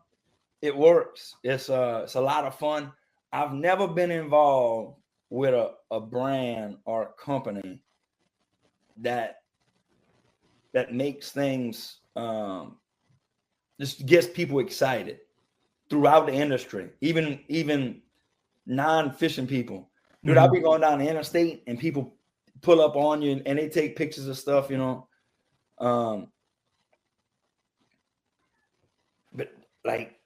It works. It's a lot of fun. I've never been involved with a brand or a company that makes things just gets people excited throughout the industry, even non-fishing people. Dude, I'll be going down the interstate and people pull up on you and they take pictures of stuff, you know. But like,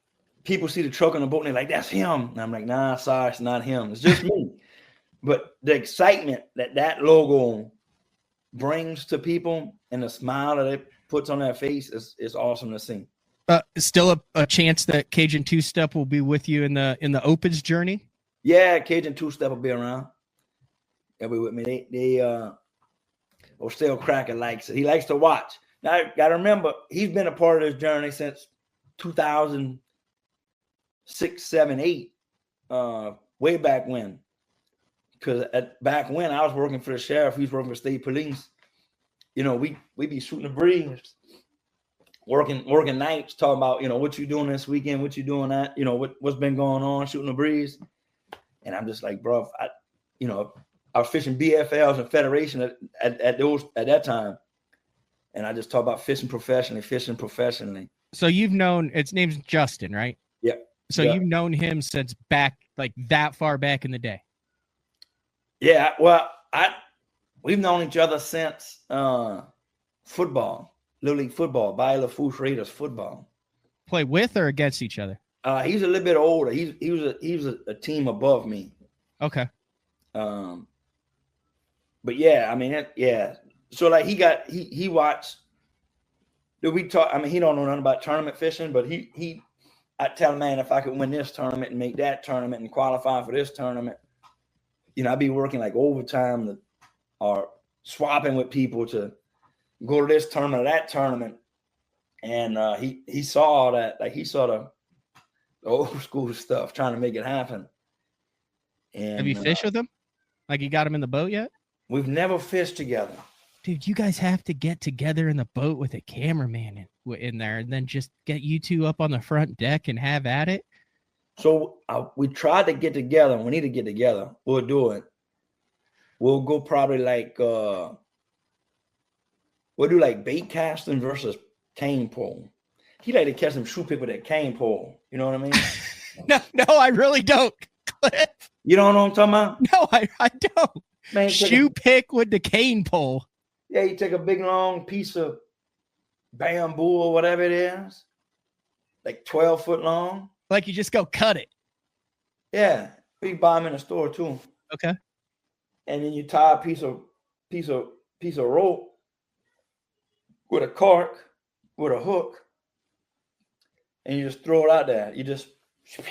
people see the truck on the boat and they're like, "That's him." And I'm like, "Nah, sorry, it's not him. It's just me." But the excitement that logo brings to people and the smile that it puts on their face is awesome to see. Still a chance that Cajun two-step will be with you in the Opens journey? Yeah, Cajun two-step will be around. They'll be with me. Still Cracker likes it. He likes to watch. Now, I got to remember, he's been a part of this journey since 2006, 7, 8, way back when. Because back when I was working for the sheriff, he was working for state police. You know, we be shooting the breeze, working nights, talking about, you know, what you doing this weekend, what you doing that, you know, what's been going on, shooting the breeze. And I'm just like, bro, I was fishing BFLs and Federation at that time. And I just talk about fishing professionally. So you've known, its name's Justin, right? Yeah. So you've known him since back, like that far back in the day. Yeah. Well, we've known each other since football, Little League football, Baylor Fools Raiders football. Play with or against each other? He's a little bit older. He was a team above me. Okay. But yeah, I mean, yeah. So like he watched Do we talk? I mean, he don't know nothing about tournament fishing, but I tell him, man, if I could win this tournament and make that tournament and qualify for this tournament, I'd be working like overtime or swapping with people to go to this tournament or that tournament. And he saw all that, like he saw the old school stuff, trying to make it happen. And have you fished with him? Like, you got him in the boat yet? We've never fished together. Dude, you guys have to get together in the boat with a cameraman in there, and then just get you two up on the front deck and have at it. So we tried to get together. We need to get together. We'll do it. We'll go probably like we'll do like bait casting versus cane pole. He like to catch some shoe pick with that cane pole. You know what I mean? No, I really don't, Cliff. You don't know what I'm talking about? No, I don't. Man, shoe pick with the cane pole. Yeah, you take a big long piece of bamboo or whatever it is, like 12 foot long. Like, you just go cut it. Yeah, you buy them in the store too. Okay. And then you tie a piece of rope with a cork, with a hook, and you just throw it out there. You just, you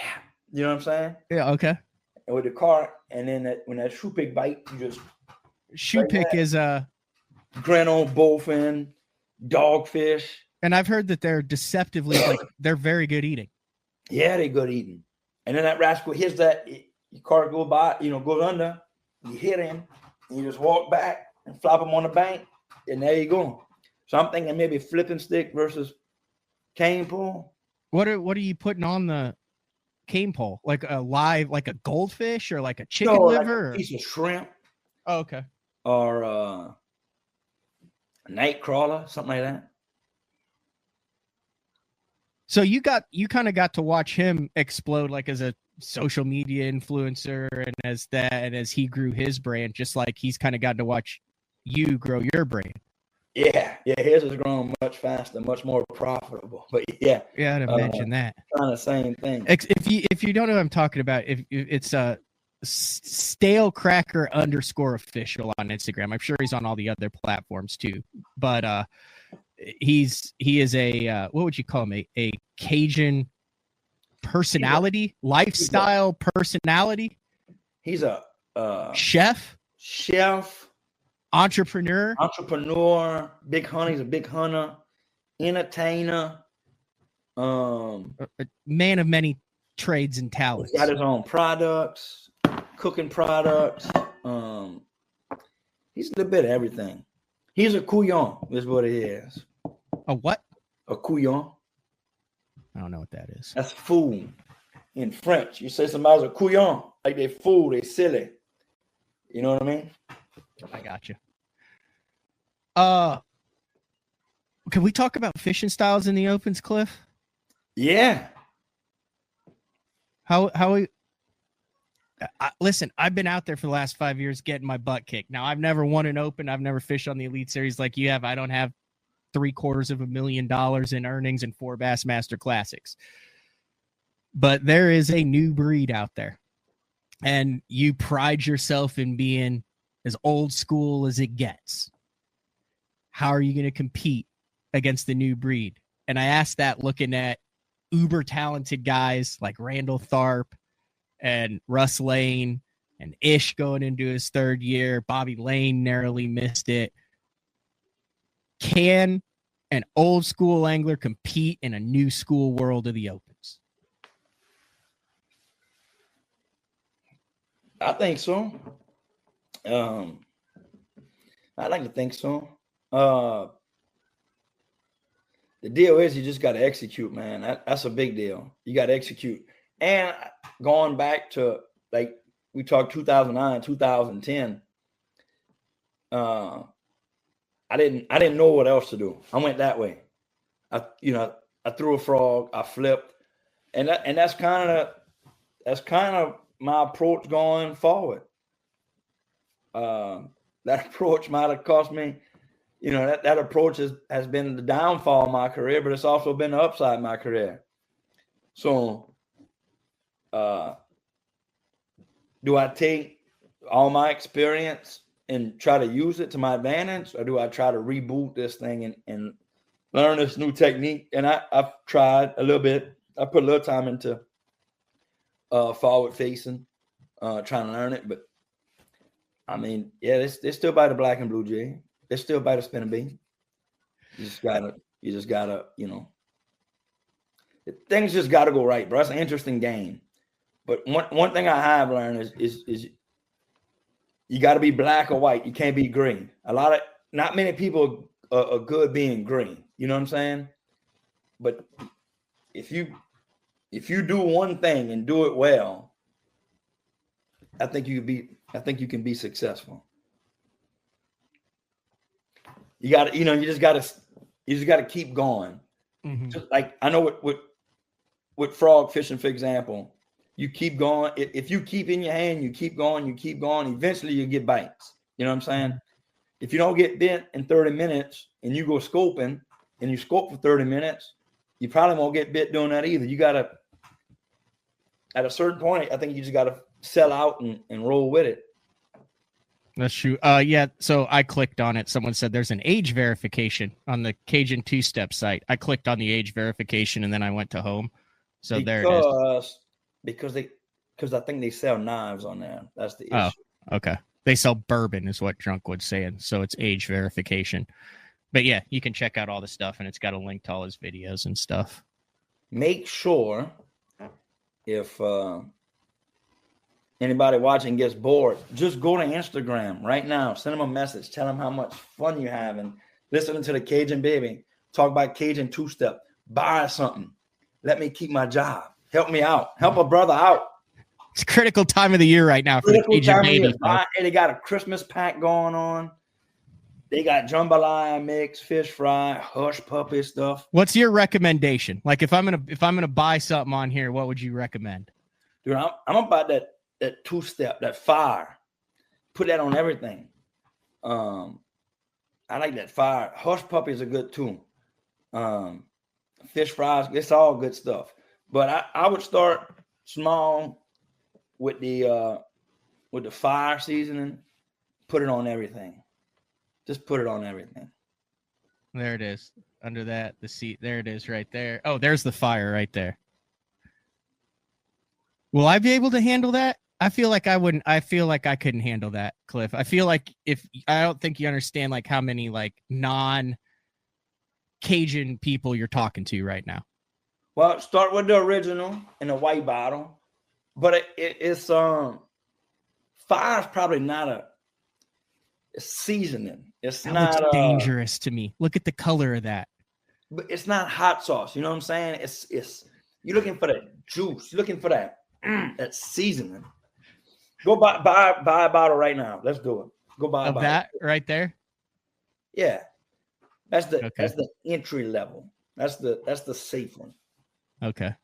know what I'm saying? Yeah. Okay. And with the cork, and then when that shoe pick bite, you just shoe pick is grin on bowfin, dogfish. And I've heard that they're deceptively they're very good eating. Yeah, they're good eating. And then that rascal hits that your car go by, goes under, you hit him, and you just walk back and flop him on the bank, and there you go. So I'm thinking maybe flipping stick versus cane pole. What are you putting on the cane pole? Like a goldfish or like a chicken liver? Like a piece of shrimp. Oh, okay. Or a night crawler, something like that. So you kind of got to watch him explode, like, as a social media influencer, and as he grew his brand, just like he's kind of gotten to watch you grow your brand. Yeah, his has grown much faster, much more profitable. But yeah, I'd imagine that. Kind of same thing. If you don't know what I'm talking about, if it's a stale cracker _official on Instagram. I'm sure he's on all the other platforms too, but he is a what would you call him, a Cajun personality, lifestyle personality. He's a chef, entrepreneur, big hunter. He's a big hunter, entertainer, a man of many trades and talents. He's got his own products, cooking products. He's a little bit of everything. He's a couillon, is what he is. A what? A couillon. I don't know what that is. That's fool in French. You say somebody's a couillon, like they fool, they silly. You know what I mean? I got you. Can we talk about fishing styles in the opens, Cliff? Yeah. Listen, I've been out there for the last 5 years getting my butt kicked. Now, I've never won an open. I've never fished on the Elite Series like you have. I don't have $750,000 in earnings and 4 Bassmaster Classics. But there is a new breed out there. And you pride yourself in being as old school as it gets. How are you going to compete against the new breed? And I asked that looking at uber talented guys like Randall Tharp and Russ Lane and Ish going into his 3rd year. Bobby Lane narrowly missed it. Can an old school angler compete in a new school world of the opens? I think so. I like to think so. The deal is you just got to execute, man. That's a big deal. You got to execute. And going back to, like, we talked 2009, 2010, I didn't know what else to do. I went that way. I threw a frog, I flipped, and that's kind of my approach going forward. That approach might have cost me, that approach has been the downfall of my career, but it's also been the upside of my career. So, do I take all my experience and try to use it to my advantage, or do I try to reboot this thing and learn this new technique, and I've tried a little bit. I put a little time into forward facing, trying to learn it. But I mean, yeah, they still buy the black and blue jig. They still buy the spinning bee. You just gotta, things just gotta go right, bro. It's an interesting game. But one thing I have learned is you got to be black or white. You can't be green. Not many people are good being green. You know what I'm saying? But if you do one thing and do it well, I think you can be successful. You got to, you just got to keep going. Mm-hmm. Just like I know with frog fishing, for example, you keep going. If you keep in your hand, you keep going. Eventually, you get bites. You know what I'm saying? If you don't get bit in 30 minutes and you go scoping and you scope for 30 minutes, you probably won't get bit doing that either. You got to, at a certain point, I think you just got to sell out and roll with it. That's true. Yeah. So I clicked on it. Someone said there's an age verification on the Cajun two-step site. I clicked on the age verification and then I went to home. So there it is. Because I think they sell knives on there. That's the issue. Oh, okay. They sell bourbon is what Drunkwood's saying. So it's age verification. But yeah, you can check out all the stuff and it's got a link to all his videos and stuff. Make sure if anybody watching gets bored, just go to Instagram right now. Send them a message. Tell them how much fun you're having. Listening to the Cajun Baby. Talk about Cajun two-step. Buy something. Let me keep my job. Help me out. Help a brother out. It's a critical time of the year right now for the Cajun Baby. They got a Christmas pack going on. They got jambalaya mix, fish fry, hush puppy stuff. What's your recommendation? Like if I'm gonna buy something on here, what would you recommend? Dude, I'm about that two-step, that fire. Put that on everything. I like that fire. Hush puppies are good too. Fish fries, it's all good stuff. But I would start small with the fire seasoning. Put it on everything. Just put it on everything. There it is. Under that, the seat. There it is right there. Oh, there's the fire right there. Will I be able to handle that? I feel like I wouldn't. I feel like I couldn't handle that, Cliff. I feel like I don't think you understand like how many like non-Cajun people you're talking to right now. Well, start with the original in a white bottle, but it's fire's probably not a seasoning. It's that not looks dangerous to me. Look at the color of that. But it's not hot sauce. You know what I'm saying? It's you're looking for that juice. You're looking for that seasoning. Go buy a bottle right now. Let's do it. Go buy a bottle. That right there. Yeah, that's the entry level. That's the safe one. Okay.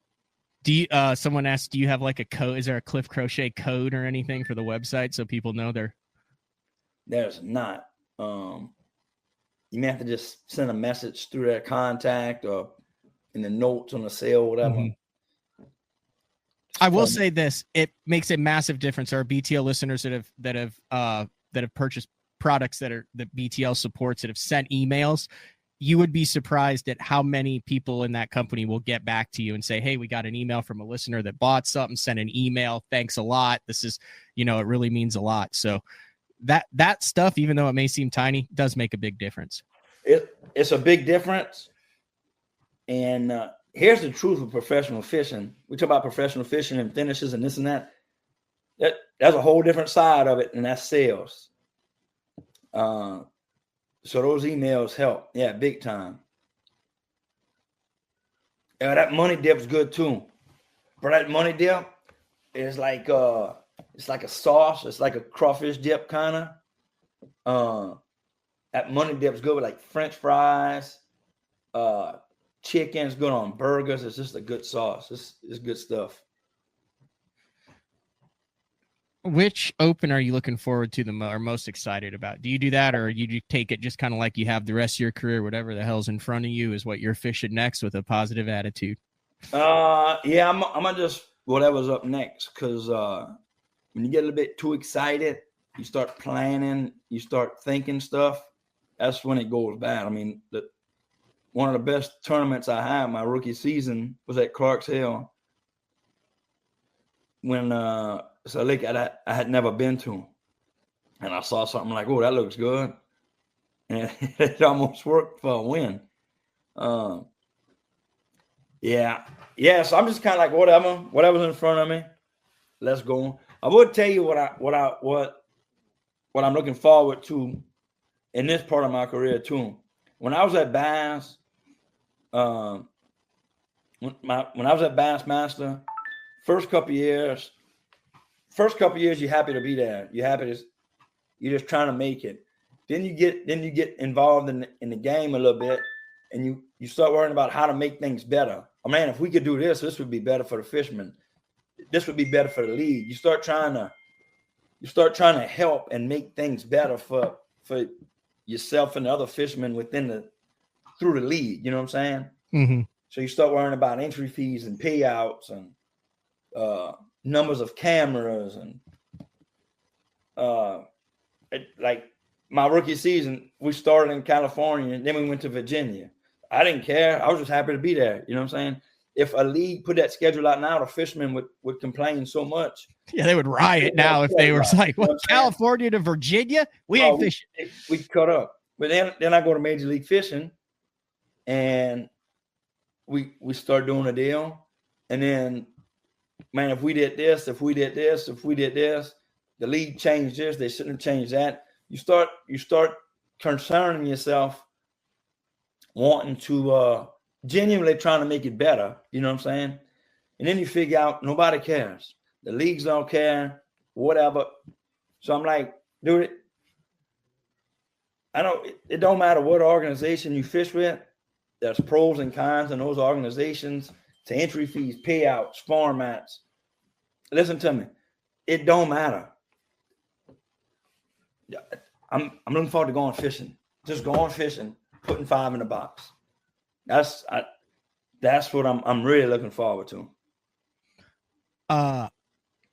Do you? Someone asked, do you have like a code? Is there a Cliff Crochet code or anything for the website so people know they're? There's not. You may have to just send a message through their contact or in the notes on the sale, whatever. Mm-hmm. I will say this: it makes a massive difference. Our BTL listeners that have purchased products that BTL supports, that have sent emails. You would be surprised at how many people in that company will get back to you and say, hey, we got an email from a listener that bought something, sent an email. Thanks a lot. This is, it really means a lot. So that stuff, even though it may seem tiny, does make a big difference. It's a big difference. And here's the truth of professional fishing. We talk about professional fishing and finishes and this and that. That's a whole different side of it, and that's sales. So those emails help. Yeah, big time. Yeah, that money dip's good too. But that money dip is like it's like a sauce. It's like a crawfish dip kind of. That money dip's good with like French fries, chicken's good on burgers. It's just a good sauce. It's good stuff. Which open are you looking forward to or most excited about? Do you do that, or you take it just kind of like you have the rest of your career, whatever the hell's in front of you is what you're fishing next with a positive attitude? Yeah, I'm gonna just whatever's up next, because when you get a little bit too excited, you start planning, you start thinking stuff. That's when it goes bad. I mean, one of the best tournaments I had my rookie season was at Clark's Hill. When it's a lake I had never been to, and I saw something like, oh, that looks good, and it almost worked for a win. Yeah. So I'm just kind of like whatever's in front of me, let's go. I would tell you what I'm looking forward to in this part of my career too. When I was at Bass, when I was at Bassmaster, first couple years, you're happy to be there. You're just trying to make it. Then you get involved in the game a little bit, and you start worrying about how to make things better. Oh man, if we could do this would be better for the fishermen. This would be better for the league. You start trying to help and make things better for yourself and the other fishermen through the league. You know what I'm saying? Mm-hmm. So you start worrying about entry fees and payouts and numbers of cameras and like my rookie season, we started in California and then we went to Virginia. I didn't care. I was just happy to be there. You know what I'm saying? If a league put that schedule out now, the fishermen would complain so much. Yeah, they would riot now if they were like, "What, California to Virginia? We ain't fishing." We cut up. But then I go to Major League Fishing, and we start doing a deal. And then, man, if we did this, the league changed this. They shouldn't have changed that. You start concerning yourself, wanting to genuinely trying to make it better. You know what I'm saying? And then you figure out nobody cares. The leagues don't care, whatever. So I'm like, dude, it don't matter what organization you fish with. There's pros and cons in those organizations to entry fees, payouts, formats. Listen to me. It don't matter. I'm looking forward to going fishing. Just going fishing, putting 5 in the box. That's what I'm really looking forward to. I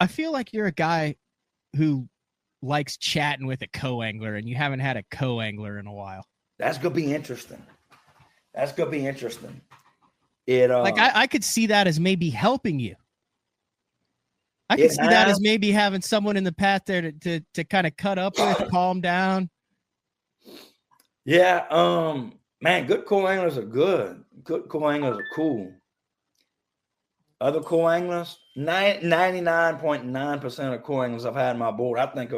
feel like you're a guy who likes chatting with a co-angler, and you haven't had a co-angler in a while. That's gonna be interesting. Like I could see that as maybe helping you. I could see that as maybe having someone in the path there to kind of cut up with, calm down. Yeah, man, good co-anglers are good. Good co-anglers are cool. Other co-anglers, 99.9% of co-anglers I've had in my boat, I think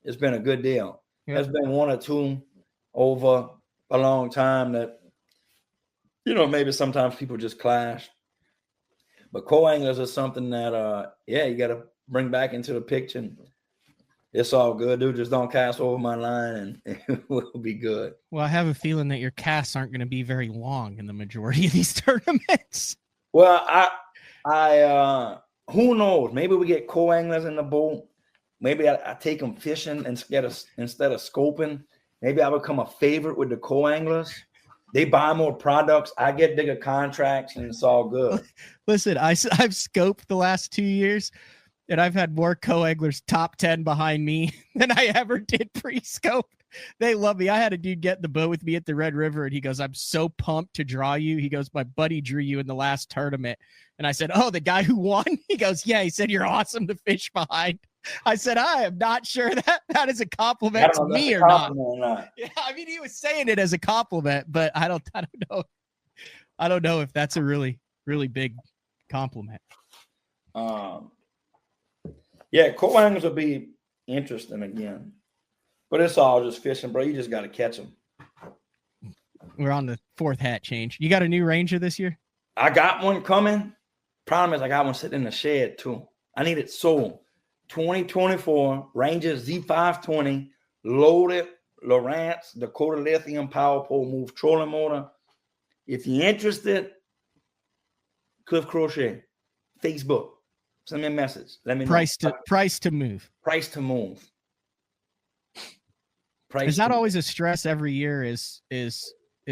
it's been a good deal. Yep. There's been one or two over a long time that, maybe sometimes people just clash. But co-anglers are something that, you got to bring back into the picture. And it's all good, dude. Just don't cast over my line and it will be good. Well, I have a feeling that your casts aren't going to be very long in the majority of these tournaments. Well, I who knows? Maybe we get co-anglers in the boat. Maybe I take them fishing instead of scoping. Maybe I become a favorite with the co-anglers. They buy more products. I get bigger contracts, and it's all good. Listen, I've scoped the last 2 years, and I've had more co-anglers top 10 behind me than I ever did pre-scope. They love me. I had a dude get in the boat with me at the Red River, and he goes, "I'm so pumped to draw you." He goes, "My buddy drew you in the last tournament." And I said, "Oh, the guy who won?" He goes, "Yeah." He said, "You're awesome to fish behind." I said, "I am not sure that is a compliment to me or not." Yeah, I mean, he was saying it as a compliment, but I don't know. I don't know if that's a really, really big compliment. Yeah, co-anglers will be interesting again. But it's all just fishing, bro. You just got to catch them. We're on the 4th hat change. You got a new Ranger this year? I got one coming. Problem is I got one sitting in the shed too. I need it sold. 2024 Ranger Z520 loaded Lowrance Dakota Lithium Power Pole Move trolling motor. If you're interested, Cliff Crochet, Facebook. Send me a message. Let me know. Price to move. Price to move. Is that always a stress every year? Is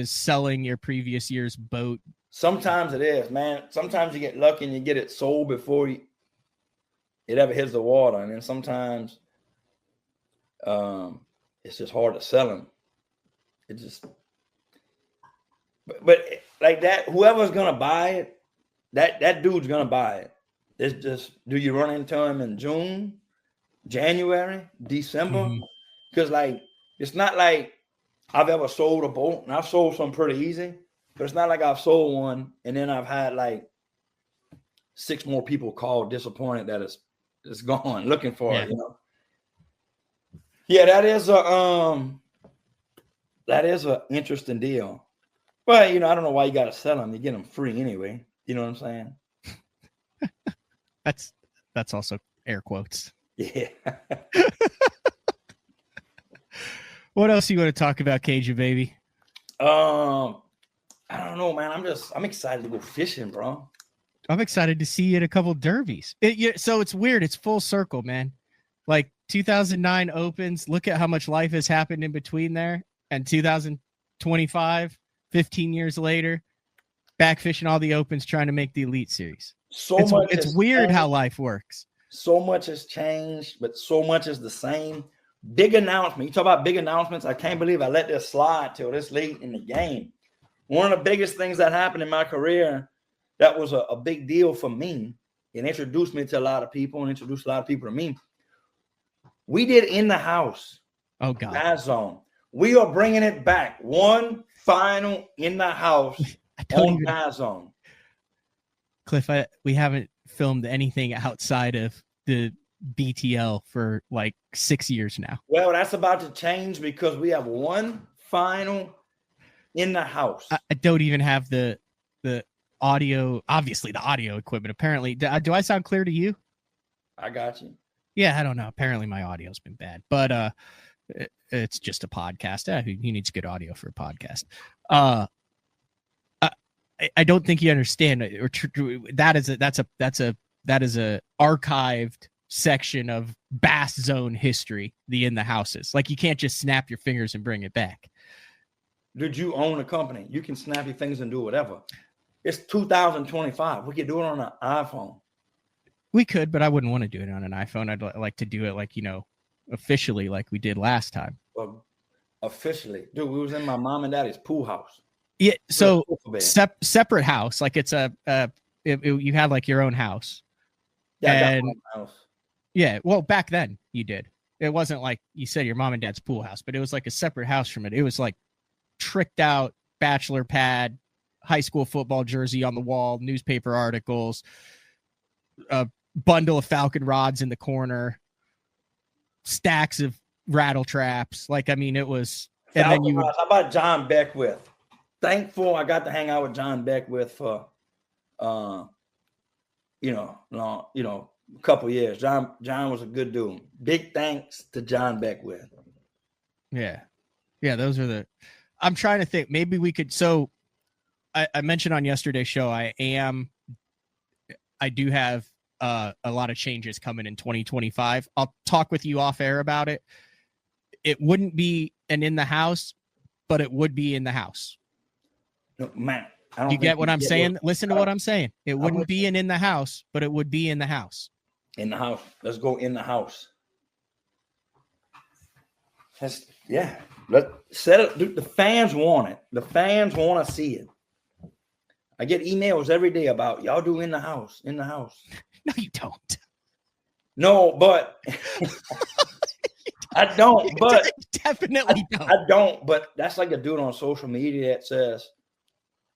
selling your previous year's boat? Sometimes it is, man. Sometimes you get lucky and you get it sold before it ever hits the water, and then sometimes it's just hard to sell them. but like that, whoever's gonna buy it, that dude's gonna buy it. It's just, do you run into him in June, January, December? Because like, it's not like I've ever sold a boat, and I've sold some pretty easy, but it's not like I've sold one and then I've had like 6 more people call disappointed that it's gone, looking for it, you know. Yeah, that is a interesting deal. But you know, I don't know why you got to sell them. You get them free anyway. You know what I'm saying? That's also air quotes. Yeah. What else you want to talk about, Cajun baby? I don't know, man. I'm excited to go fishing, bro. I'm excited to see you at a couple derbies. So it's weird. It's full circle, man. Like 2009 Opens. Look at how much life has happened in between there. And 2025, 15 years later, back fishing all the Opens, trying to make the Elite Series. It's weird how life works. So much has changed, but so much is the same. Big announcement. You talk about big announcements. I can't believe I let this slide till this late in the game. One of the biggest things that happened in my career that was a big deal for me and introduced me to a lot of people and introduced a lot of people to me. We did In the House. Oh, God. Bass Zone. We are bringing it back. One final In the House on Bass Zone. Cliff, we haven't filmed anything outside of the BTL for like 6 years now. Well, that's about to change because we have one final In the House. I don't even have the audio, obviously the audio equipment. Apparently, do I sound clear to you? I got you. Yeah, I don't know. Apparently my audio's been bad, but it's just a podcast. Who needs good audio for a podcast? I don't think you understand. That is a archived section of Bass Zone history. The In the Houses, like you can't just snap your fingers and bring it back. Did you own a company? You can snap your fingers and do whatever. It's 2025. We could do it on an iPhone. We could, but I wouldn't want to do it on an iPhone. I'd like to do it like, officially, like we did last time. Well, officially, dude, we was in my mom and daddy's pool house. Yeah, so separate house, like it's you had like your own house. Yeah, and I got my own house. Yeah, well, back then you did. It wasn't like you said your mom and dad's pool house, but it was like a separate house from it. It was like tricked out bachelor pad, high school football jersey on the wall, newspaper articles, a bundle of Falcon rods in the corner, stacks of rattle traps. Like, I mean, it was. And Falcon then rods. How about John Beckwith? Thankful I got to hang out with John Beckwith for, a couple years. John was a good dude. Big thanks to John Beckwith. Yeah, those are I'm trying to think. Maybe we could. So, I mentioned on yesterday's show, I do have a lot of changes coming in 2025. I'll talk with you off air about it. It wouldn't be an In the House, but it would be in the house. No, man, you get what I'm saying? Listen to what I'm saying. It wouldn't be an In the House, but it would be in the house. In the house. Let's go In the House. Let's set it. Dude, the fans want it. The fans want to see it. I get emails every day about y'all do In the House. In the House. No, you don't. No, but I don't. But definitely don't. I don't. But that's like a dude on social media that says,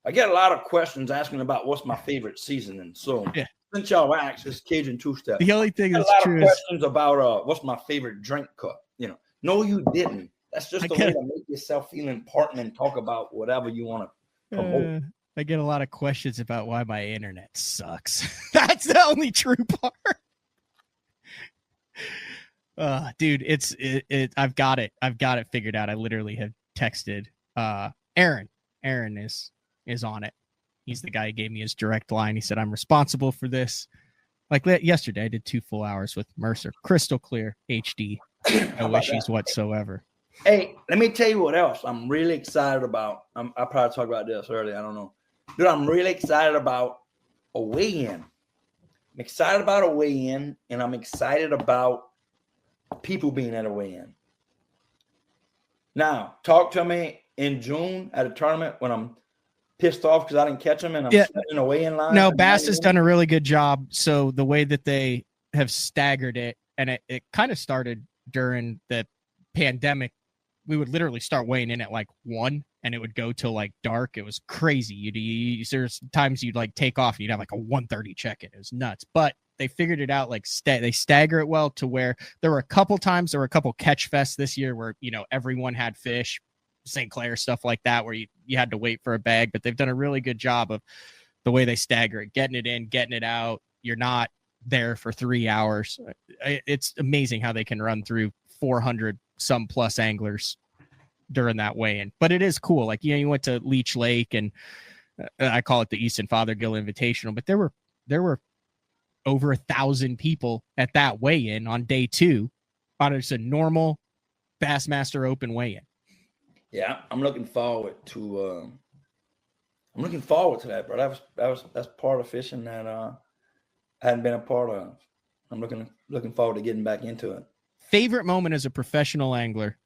I get a lot of questions asking about what's my favorite season. And so since y'all asked, it's Cajun two-step. The only thing that's true is questions about what's my favorite drink cup. No, you didn't. That's just a way to make yourself feel important and talk about whatever you want to promote. I get a lot of questions about why my internet sucks. That's the only true part. Dude, I've got it figured out. I literally have texted Aaron. Aaron is on it. He's the guy who gave me his direct line. He said, I'm responsible for this. Like yesterday, I did 2 full hours with Mercer. Crystal clear HD. No issues whatsoever. Hey, let me tell you what else I'm really excited about. I'll probably talk about this earlier. I don't know. Dude, I'm really excited about a weigh-in. I'm excited about a weigh-in, and I'm excited about people being at a weigh-in. Now, talk to me in June at a tournament when I'm pissed off because I didn't catch them and I'm sweating away in line? No, Bass has done a really good job. So the way that they have staggered it, and it kind of started during the pandemic, we would literally start weighing in at like 1 and it would go till like dark. It was crazy. There's times you'd like take off and you'd have like a 1:30 check-in. It was nuts. But they figured it out, like they stagger it well to where there were a couple catch fests this year where, everyone had fish, St. Clair, stuff like that, where you had to wait for a bag. But they've done a really good job of the way they stagger it, getting it in, getting it out. You're not there for 3 hours. It's amazing how they can run through 400 some plus anglers during that weigh-in. But it is cool. Like, you went to Leech Lake, and I call it the Easton Fothergill Invitational, but there were over 1,000 people at that weigh-in on day 2 on just a normal Bassmaster Open weigh-in. Yeah, I'm looking forward to that, bro. That's part of fishing that I hadn't been a part of. I'm looking forward to getting back into it. Favorite moment as a professional angler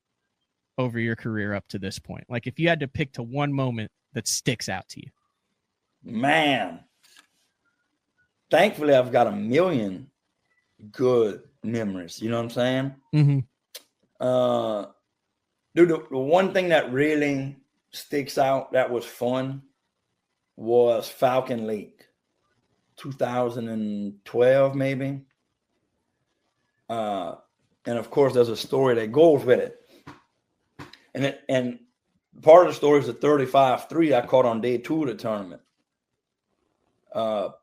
over your career up to this point? Like, if you had to pick to one moment that sticks out to you. Man, thankfully I've got a million good memories. You know what I'm saying? Mm-hmm. Dude, the one thing that really sticks out that was fun was Falcon Lake, 2012 maybe. And of course, there's a story that goes with it. And part of the story is the 35-3 I caught on day 2 of the tournament. But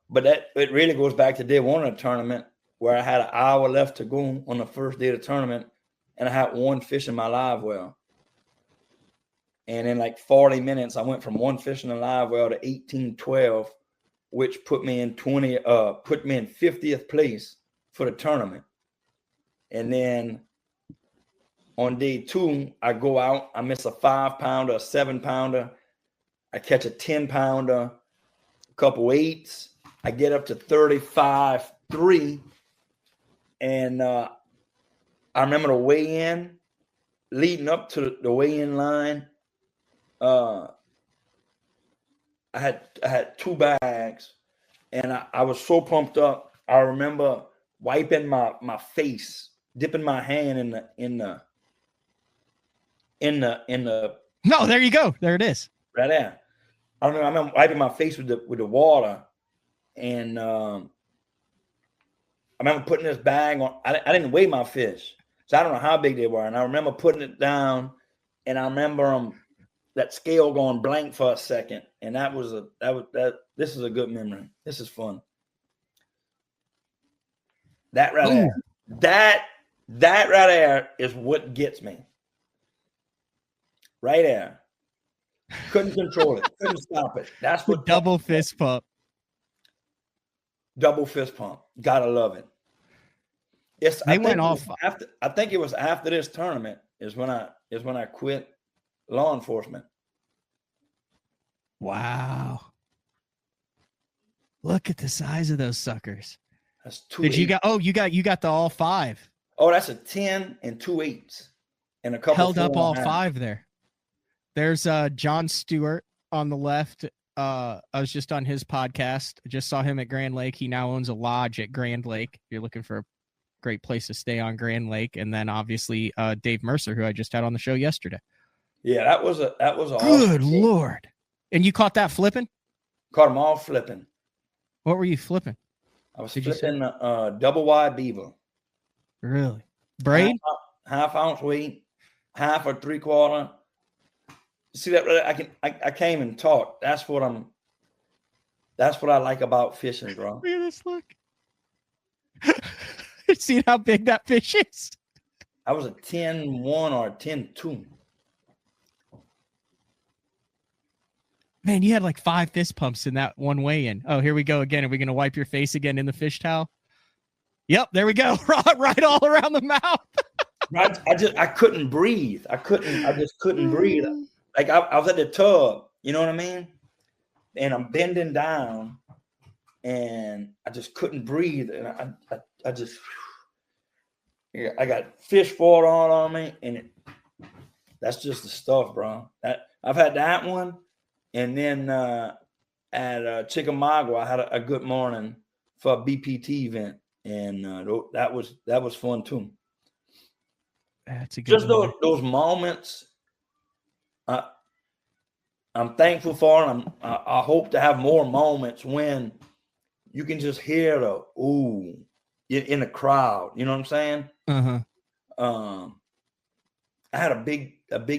it really goes back to day 1 of the tournament, where I had an hour left to go on the first day of the tournament, and I had 1 fish in my live well. And in like 40 minutes, I went from 1 fish in the live well to 18-12, which put me in 50th place for the tournament. And then on day 2, I go out, I miss a 5-pounder, a 7-pounder, I catch a 10-pounder, a couple 8s, I get up to 35-3, and I remember the weigh-in, leading up to the weigh-in line. I had 2 bags, and I was so pumped up. I remember wiping my face, dipping my hand in the No, there you go. There it is. Right there. I remember wiping my face with the water, and I remember putting this bag on. I didn't weigh my fish, so I don't know how big they were. And I remember putting it down, and I remember that scale going blank for a second, and this is a good memory. This is fun. That right there, that right there is what gets me. Right there. Couldn't control it. Couldn't stop it. That's what double fist pump. Double fist pump. Gotta love it. Yes, I think it was after this tournament is when I quit law enforcement. Wow. Look at the size of those suckers. That's 2. Did you got the all 5. Oh, that's a 10 and 2 8s and a couple held up all 5 there. There's John Stewart on the left. I was just on his podcast. I just saw him at Grand Lake. He now owns a lodge at Grand Lake. If you're looking for a great place to stay on Grand Lake. And then obviously Dave Mercer, who I just had on the show yesterday. Yeah, that was good awesome. Lord. And you caught that flipping? Caught them all flipping. What were you flipping? I was flipping double wide beaver. Really? Braid? Half ounce weight, half or 3/4. See that? I came and talked. That's what I like about fishing, bro. Look at this. Look. See how big that fish is? I was a 10-1 or a 10-2. Man, you had like 5 fist pumps in that one weigh-in. Oh, here we go again. Are we going to wipe your face again in the fish towel? Yep, there we go. Right all around the mouth. I couldn't breathe. I just couldn't breathe. Like I was at the tub, you know what I mean? And I'm bending down, and I just couldn't breathe. And I just, I got fish fought on me, and that's just the stuff, bro. I've had that one, And then at Chickamauga, I had a good morning for a BPT event, and that was fun too. That's a good Just those moments. I'm thankful for, and I hope to have more moments when you can just hear the ooh in the crowd. You know what I'm saying? Uh-huh. I had a big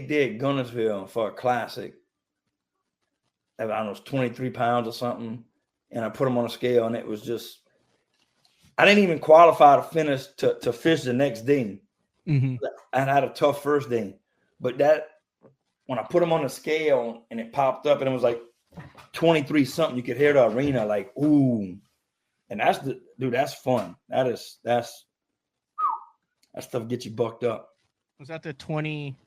day at Gunnersville for a classic. I don't know, it was 23 pounds or something, and I put them on a scale, and it was just, I didn't even qualify to finish to fish the next day. Mm-hmm. I had a tough first day, but that when I put them on the scale and it popped up and it was like 23 something, you could hear the arena like ooh, and that's fun. That stuff gets you bucked up. Was that the 20?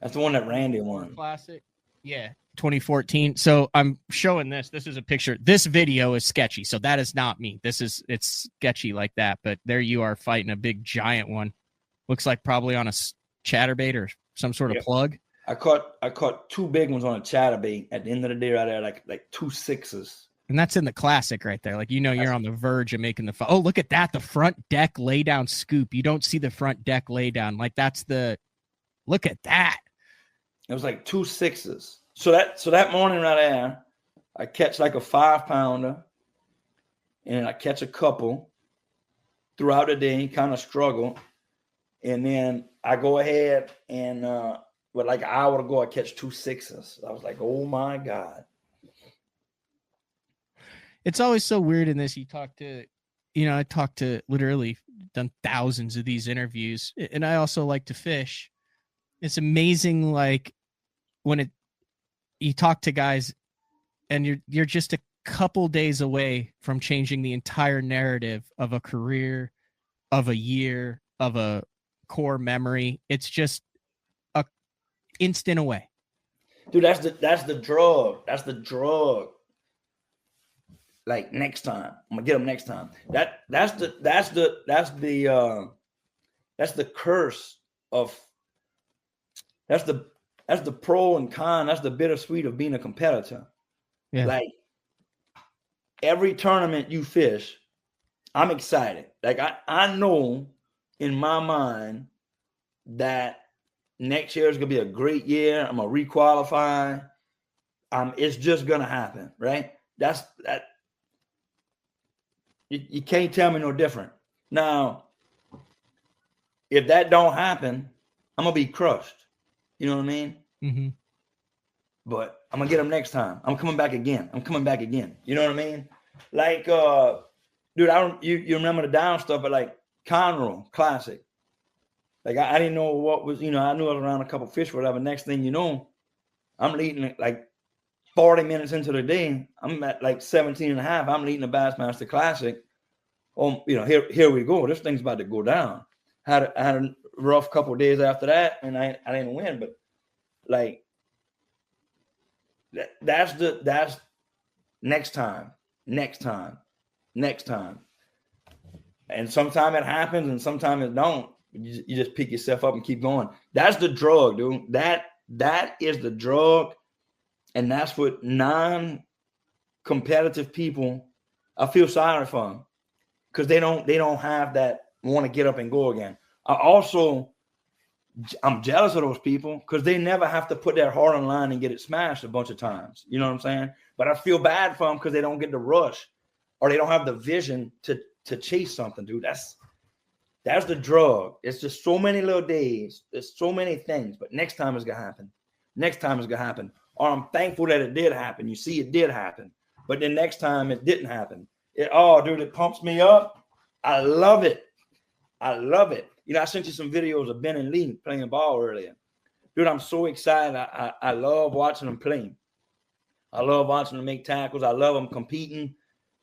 That's the one that Randy won. Classic. Yeah, 2014. So I'm showing this. This is a picture. This video is sketchy, so that is not me. It's sketchy like that. But there you are fighting a big giant one. Looks like probably on a chatterbait or some sort of plug. I caught two big ones on a chatterbait at the end of the day right there, like 2 6s. And that's in the classic right there. Like, you're on the verge of making the oh, look at that. The front deck lay down scoop. You don't see the front deck lay down. Like, look at that. It was like 2 6s. So that morning right there, I catch like a 5-pounder, and I catch a couple throughout the day, kind of struggle. And then I go ahead and with like an hour to go, I catch 2 6s. I was like, oh my God. It's always so weird in this. I talked to literally done thousands of these interviews, and I also like to fish. It's amazing, like when you talk to guys and you're just a couple days away from changing the entire narrative of a career, of a year, of a core memory. It's just a instant away. Dude, that's the drug. That's the drug. Like next time, I'm gonna get them next time. That's the curse of that's the pro and con. That's the bittersweet of being a competitor. Yeah. Like every tournament you fish, I'm excited. Like I know in my mind that next year is gonna be a great year. I'm gonna requalify. It's just gonna happen, right? That. You can't tell me no different. Now, if that don't happen, I'm gonna be crushed. You know what I mean? Mm-hmm. But I'm gonna get them next time. I'm coming back again. You know what I mean? Like, dude, you remember the down stuff, but like Conroe Classic. Like I didn't know what was, I knew I was around a couple fish, whatever. Next thing you know, I'm leading like 40 minutes into the day. I'm at like 17 and a half. I'm leading the Bassmaster Classic. Oh, here we go. This thing's about to go down. I had a rough couple of days after that, and I didn't win. But like that's next time. And sometimes it happens, and sometimes it don't. You just pick yourself up and keep going. That's the drug, dude. That is the drug, and that's what non-competitive people. I feel sorry for them because they don't have that want to get up and go again. I'm jealous of those people because they never have to put their heart on line and get it smashed a bunch of times. You know what I'm saying? But I feel bad for them because they don't get the rush or they don't have the vision to chase something, dude. That's the drug. It's just so many little days. There's so many things, but next time it's going to happen. Or I'm thankful that it did happen. You see, it did happen. But then next time it didn't happen. Dude, it pumps me up. I love it. I sent you some videos of Ben and Lee playing ball earlier. Dude, I'm so excited. I love watching them play. I love watching them make tackles. I love them competing.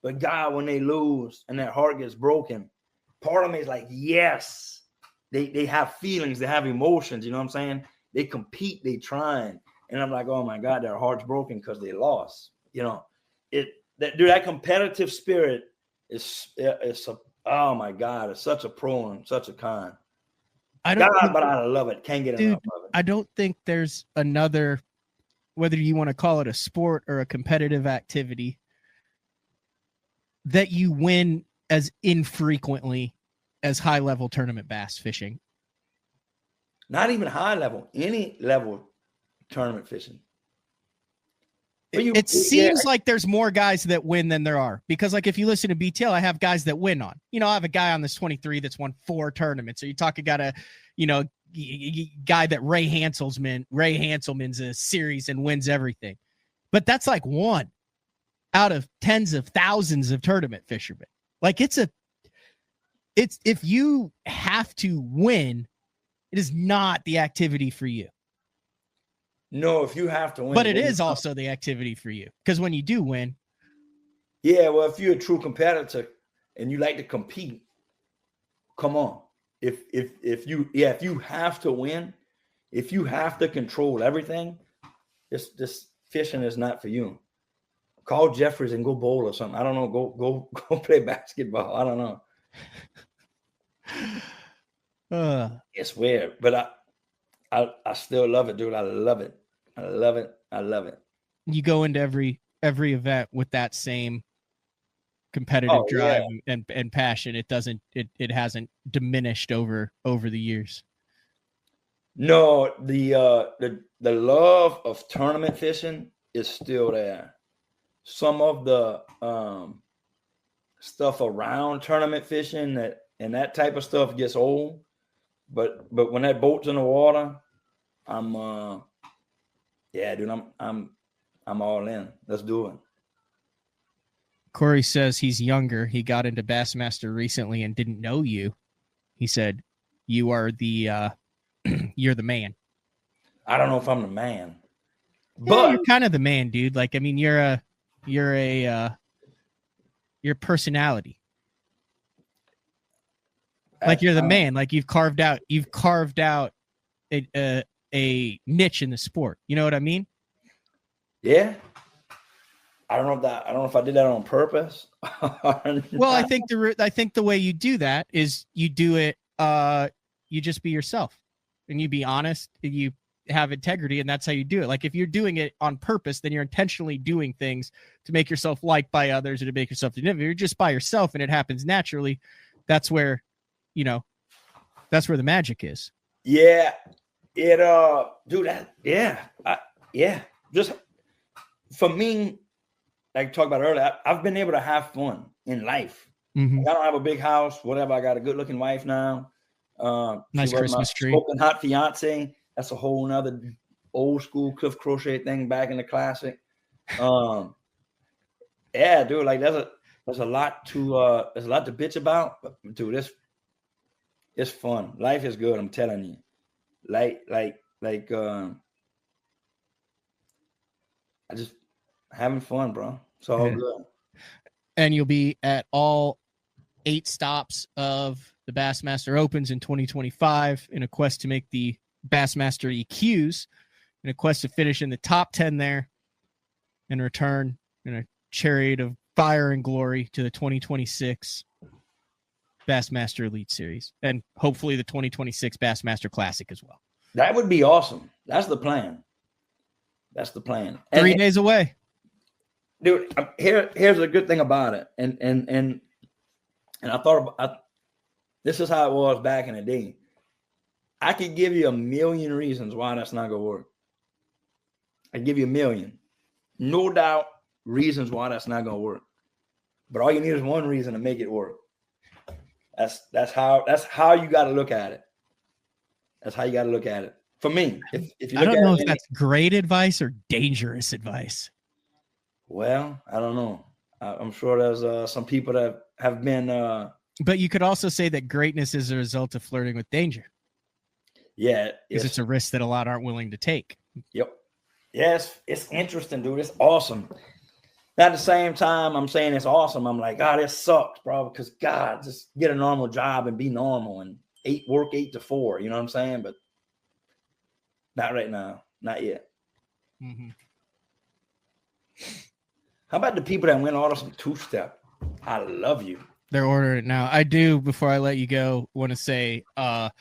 But God, when they lose and their heart gets broken, part of me is like, yes. They have feelings. They have emotions. You know what I'm saying? They compete. They trying. And I'm like, oh, my God, their heart's broken because they lost. That competitive spirit is oh my God, it's such a pro and such a con. But I love it. Can't get enough of it. I don't think there's another whether you want to call it a sport or a competitive activity, that you win as infrequently as high-level tournament bass fishing? Not even high level, any level tournament fishing. It seems like there's more guys that win than there are, because like if you listen to BTL, I have guys that win on. I have a guy on this 23 that's won 4 tournaments. So you talk about a, guy that Ray Hanselman's a series and wins everything. But that's like one out of tens of thousands of tournament fishermen. Like it's if you have to win, it is not the activity for you. No, if you have to win. But it is also the activity for you, because when you do win. Yeah, well, if you're a true competitor and you like to compete, come on. If you have to win, if you have to control everything, this fishing is not for you. Call Jeffries and go bowl or something. I don't know. Go play basketball. I don't know. It's weird, but I still love it, dude. I love it. I love it. I love it. You go into every event with that same competitive drive and passion. It hasn't diminished over the years. No, the love of tournament fishing is still there. Some of the stuff around tournament fishing and that type of stuff gets old, but when that boat's in the water, I'm all in. Let's do it. Corey says he's younger. He got into Bassmaster recently and didn't know you. He said, "You are the you're the man." I don't know if I'm the man, but you're kind of the man, dude. Like, I mean, you're a personality. Like you're the man. Like you've carved out a niche in the sport. You know what I mean? Yeah. I don't know if I did that on purpose. Well, I think the way you do that is you do it. You just be yourself, and you be honest, and you have integrity, and that's how you do it. Like if you're doing it on purpose, then you're intentionally doing things to make yourself liked by others or to make yourself different. If you're just by yourself and it happens naturally, that's where, that's where the magic is. Yeah. Dude, just for me, like I talked about earlier, I've been able to have fun in life. Mm-hmm. I don't have a big house, whatever. I got a good looking wife now. Nice Christmas tree. Smoking hot fiance. That's a whole nother old school Cliff Crochet thing back in the classic. Yeah, dude, like there's a lot to bitch about, but dude, it's fun. Life is good, I'm telling you. Like I just having fun, bro. It's all good. And you'll be at all 8 stops of the Bassmaster Opens in 2025 in a quest to make the Bassmaster EQs, in a quest to finish in the top 10 there and return in a chariot of fire and glory to the 2026 Bassmaster Elite Series, and hopefully the 2026 Bassmaster Classic as well. That would be awesome. That's the plan. 3 days away. Dude, here's a good thing about it. And I thought about this is how it was back in the day. I could give you a million reasons why that's not gonna work. I give you a million. No doubt reasons why that's not gonna work. But all you need is one reason to make it work. That's how you got to look at it. That's how you got to look at it. For me, if you look I don't know if that's great advice or dangerous advice. Well, I don't know. I'm sure there's some people that have been. But you could also say that greatness is a result of flirting with danger. Yeah, because it's a risk that a lot aren't willing to take. Yep. Yes, it's interesting, dude. It's awesome. At the same time, I'm saying it's awesome. I'm like, God, it sucks, bro. Because God, just get a normal job and be normal and work 8 to 4. You know what I'm saying? But not right now, not yet. Mm-hmm. How about the people that went order some 2-step? I love you. They're ordering it now. I do. Before I let you go, want to say I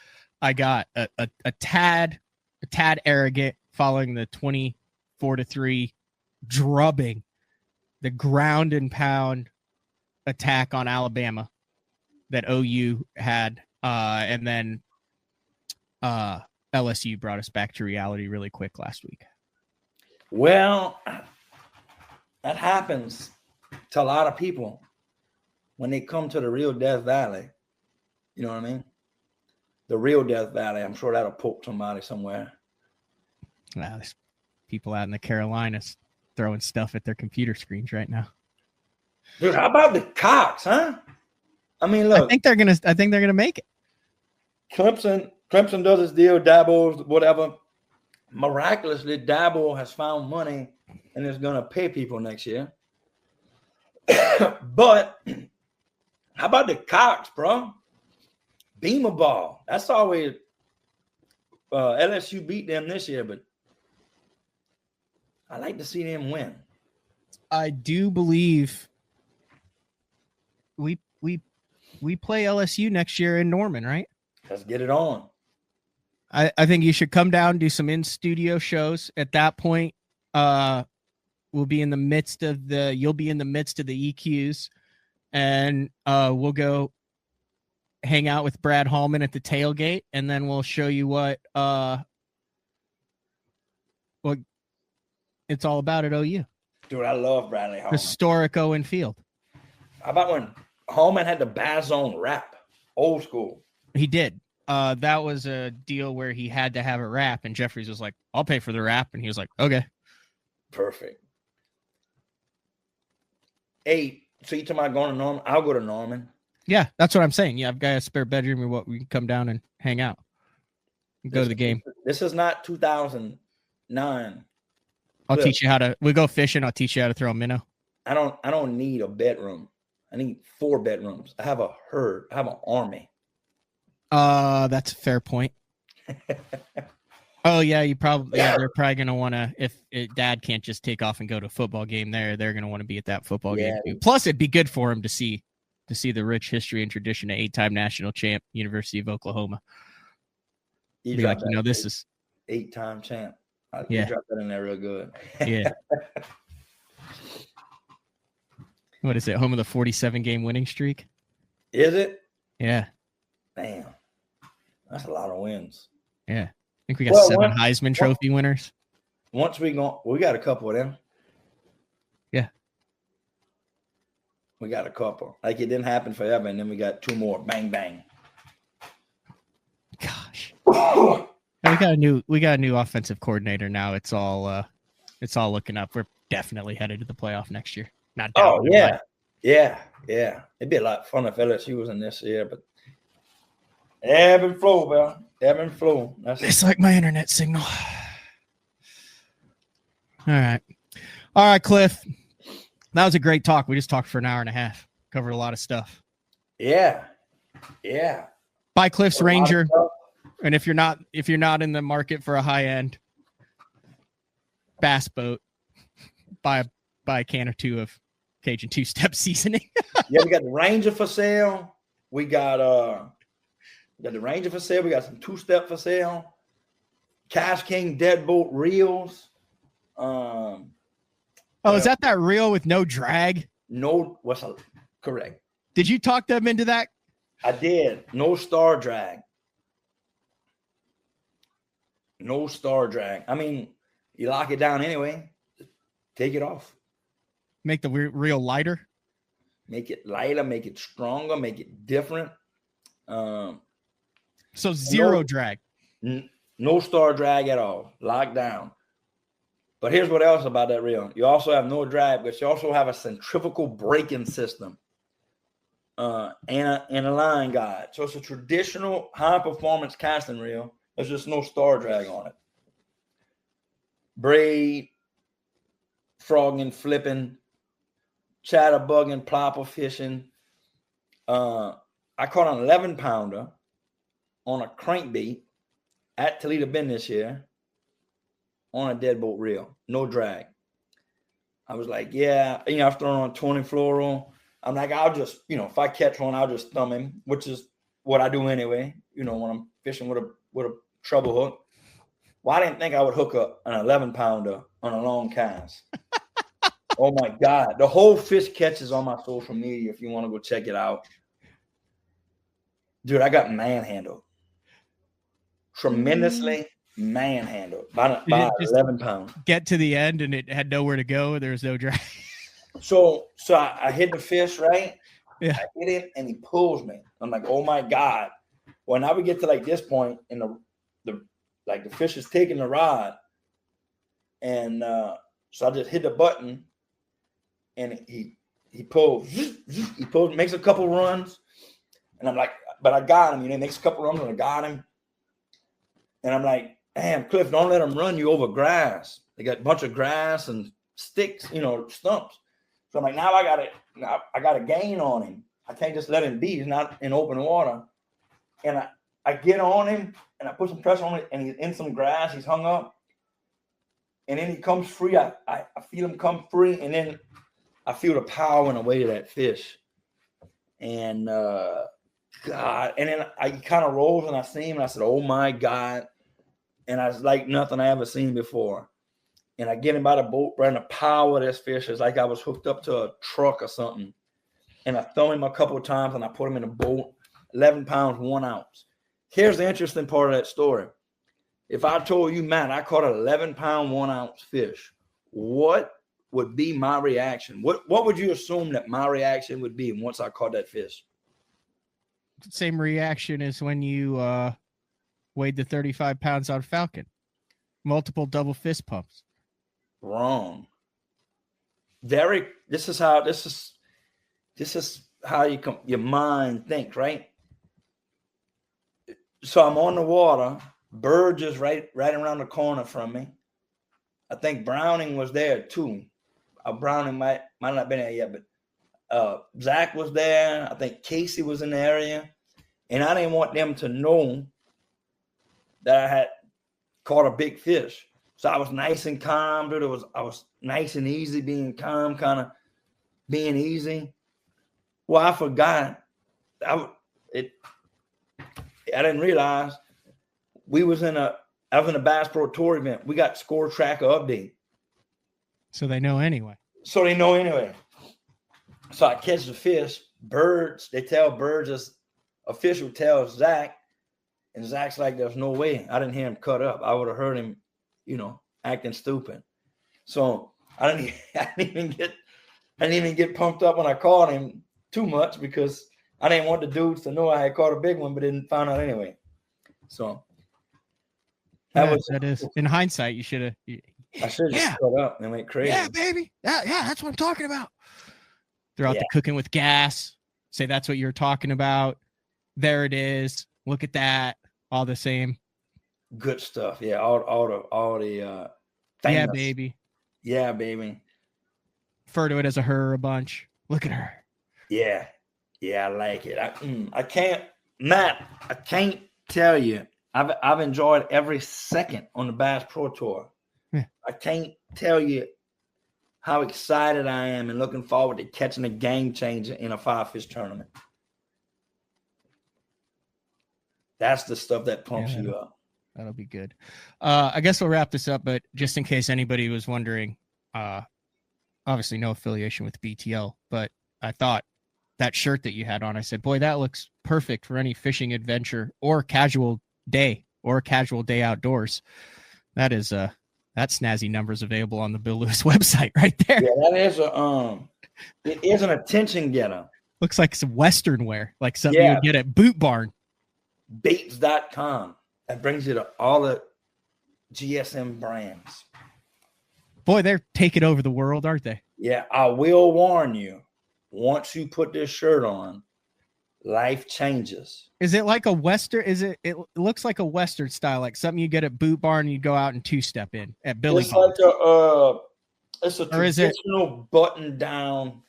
got a tad arrogant following the 20 4-3, drubbing the ground and pound attack on Alabama that OU had. And then LSU brought us back to reality really quick last week. Well, that happens to a lot of people when they come to the real Death Valley. You know what I mean? The real Death Valley. I'm sure that'll poke somebody somewhere. Wow, there's people out in the Carolinas throwing stuff at their computer screens right now. Dude, how about the Cox, huh? I mean, look. I think they're gonna make it. Clemson does his deal, Dabo, whatever. Miraculously, Dabo has found money and is gonna pay people next year. But how about the Cox, bro? Beamer ball. That's always LSU beat them this year, but I like to see them win. I do believe we play LSU next year in Norman, right? Let's get it on. I think you should come down, do some in-studio shows. At that point, you'll be in the midst of the EQs, and we'll go hang out with Brad Hallman at the tailgate, and then we'll show you what it's all about at OU. Dude, I love Bradley Hallman. Historic Owen Field. How about when Hallman had the Bazzone rap? Old school. He did. That was a deal where he had to have a rap, and Jeffries was like, I'll pay for the rap. And he was like, okay. Perfect. Hey, so you talking about going to Norman? I'll go to Norman. Yeah, that's what I'm saying. Yeah, I've got a spare bedroom or what. We can come down and hang out. Go to the game. This is not 2009. I'll teach you how to. We go fishing. I'll teach you how to throw a minnow. I don't need a bedroom. I need 4 bedrooms. I have a herd. I have an army. That's a fair point. Oh yeah, they're probably gonna want to. If Dad can't just take off and go to a football game, they're gonna want to be at that football game too. Plus, it'd be good for him to see the rich history and tradition of 8-time national champ, University of Oklahoma. Be like, this is 8-time champ. Yeah, drop that in there real good. Yeah. What is it? Home of the 47-game winning streak? Is it? Yeah. Damn. That's a lot of wins. Yeah. I think we got 7 Heisman Trophy winners. Once we got a couple of them. Yeah. We got a couple. Like, it didn't happen forever, and then we got 2 more. Bang, bang. Gosh. We got a new offensive coordinator now. It's all looking up. We're definitely headed to the playoff next year. Not down. Oh yeah. Yeah. It'd be a lot of fun if LSU was in this year, but ebb and flow, bro. Ebb and flow. It's like my internet signal. All right, Cliff. That was a great talk. We just talked for an hour and a half. Covered a lot of stuff. Yeah. Buy Cliff's Ranger. And if you're not in the market for a high-end bass boat, buy a can or 2 of Cajun 2-step seasoning. Yeah, we got the Ranger for sale. We got the Ranger for sale. We got some 2-step for sale. Cash King deadbolt reels. Is that reel with no drag? No, correct. Did you talk them into that? I did. No star drag. No star drag. I mean, you lock it down anyway. Take it off. Make the reel lighter. Make it lighter. Make it stronger. Make it different. So zero drag. No star drag at all. Locked down. But here's what else about that reel. You also have no drag, but you also have a centrifugal braking system and a line guide. So it's a traditional high-performance casting reel. There's just no star drag on it. Braid, frogging, flipping, chatterbugging, plopper fishing. I caught an 11-pounder on a crankbait at Toledo Bend this year on a deadbolt reel, no drag. I was like, yeah, I've thrown on 20 fluoro. I'm like, I'll just, if I catch one, I'll just thumb him, which is what I do anyway, when I'm fishing with a treble hook. Well, I didn't think I would hook up an 11-pounder on a long cast. Oh my God. The whole fish catch is on my social media if you want to go check it out. Dude, I got manhandled. Tremendously manhandled by 11 pounds. Get to the end and it had nowhere to go. There was no drag. So I hit the fish, right? Yeah. I hit it and he pulls me. I'm like, oh my God. Well, now we get to like this point and the fish is taking the rod. And so I just hit the button and he pulls, makes a couple runs. And I'm like, but I got him. He makes a couple runs and I got him. And I'm like, damn, Cliff, don't let him run you over grass. They got a bunch of grass and sticks, stumps. So I'm like, now I got to gain on him. I can't just let him be. He's not in open water. And I get on him and I put some pressure on it and he's in some grass. He's hung up. And then he comes free. I feel him come free. And then I feel the power and the weight of that fish. And God. And then I kind of rolls and I see him and I said, oh my God. And I was like nothing I ever seen before. And I get him by the boat, bro, and the power of this fish is like I was hooked up to a truck or something. And I throw him a couple of times and I put him in a boat, 11 pounds, 1 ounce. Here's the interesting part of that story. If I told you, Matt, I caught an 11-pound, 1 ounce fish, what would be my reaction? What would you assume that my reaction would be once I caught that fish? Same reaction as when you weighed the 35 pounds on Falcon. Multiple double fist pumps. Wrong. This is how your mind thinks, right? So I'm on the water. Bird just right around the corner from me. I think Browning was there too. Browning might not have been there yet, but Zach was there. I think Casey was in the area. And I didn't want them to know that I had caught a big fish. So I was nice and calm, dude. I was nice and easy, being calm, kind of being easy. Well, I forgot. I didn't realize I was in a Bass Pro Tour event. We got score tracker update. So they know anyway. So I catch the fish. Birds, they tell birds, as official tells Zach, and Zach's like, there's no way. I didn't hear him cut up. I would have heard him, acting stupid. So I didn't even get pumped up when I caught him too much because I didn't want the dudes to know I had caught a big one, but didn't find out anyway. So that is in hindsight, you should have. I should have just cut up and went crazy. Yeah, baby. Yeah, that's what I'm talking about. Throughout the cooking with gas, say that's what you're talking about. There it is. Look at that. All the same. Good stuff. Yeah, all the famous. Yeah, baby. Yeah, baby. Refer to it as a her a bunch. Look at her. Yeah, I like it. I can't, Matt. I can't tell you. I've enjoyed every second on the Bass Pro Tour. Yeah. I can't tell you how excited I am and looking forward to catching a game changer in a 5-fish tournament. That's the stuff that pumps you up. That'll be good. I guess we'll wrap this up, but just in case anybody was wondering, obviously no affiliation with BTL, but I thought that shirt that you had on, I said, boy, that looks perfect for any fishing adventure or casual day outdoors. That is that snazzy number's available on the Bill Lewis website right there. Yeah, that is it is an attention getter. Looks like some Western wear, like something you would get at Boot Barn. Baits.com. That brings you to all the GSM brands. Boy, they're taking over the world, aren't they? Yeah, I will warn you. Once you put this shirt on, life changes. Is it like a Western? It looks like a Western style, like something you get at Boot Barn and you go out and two-step in at Billy Bob's. It's a traditional button-down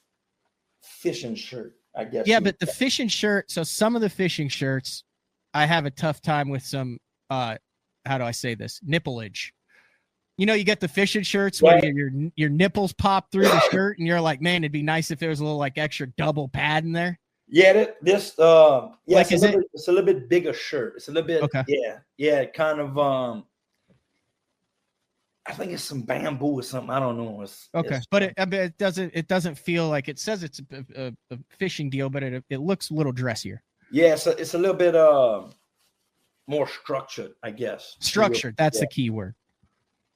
fishing shirt, I guess. Yeah, but the fishing shirt, so some of the fishing shirts, I have a tough time with some, how do I say this? Nipplage. You get the fishing shirts where your nipples pop through the shirt and you're like, man, it'd be nice if there was a little like extra double pad in there. Yeah, it's a little bit bigger shirt. It's a little bit, kind of, I think it's some bamboo or something. I don't know. Okay, but it doesn't feel like it says it's a fishing deal, but it looks a little dressier. Yeah, it's a little bit more structured, I guess. Structured. That's the key word.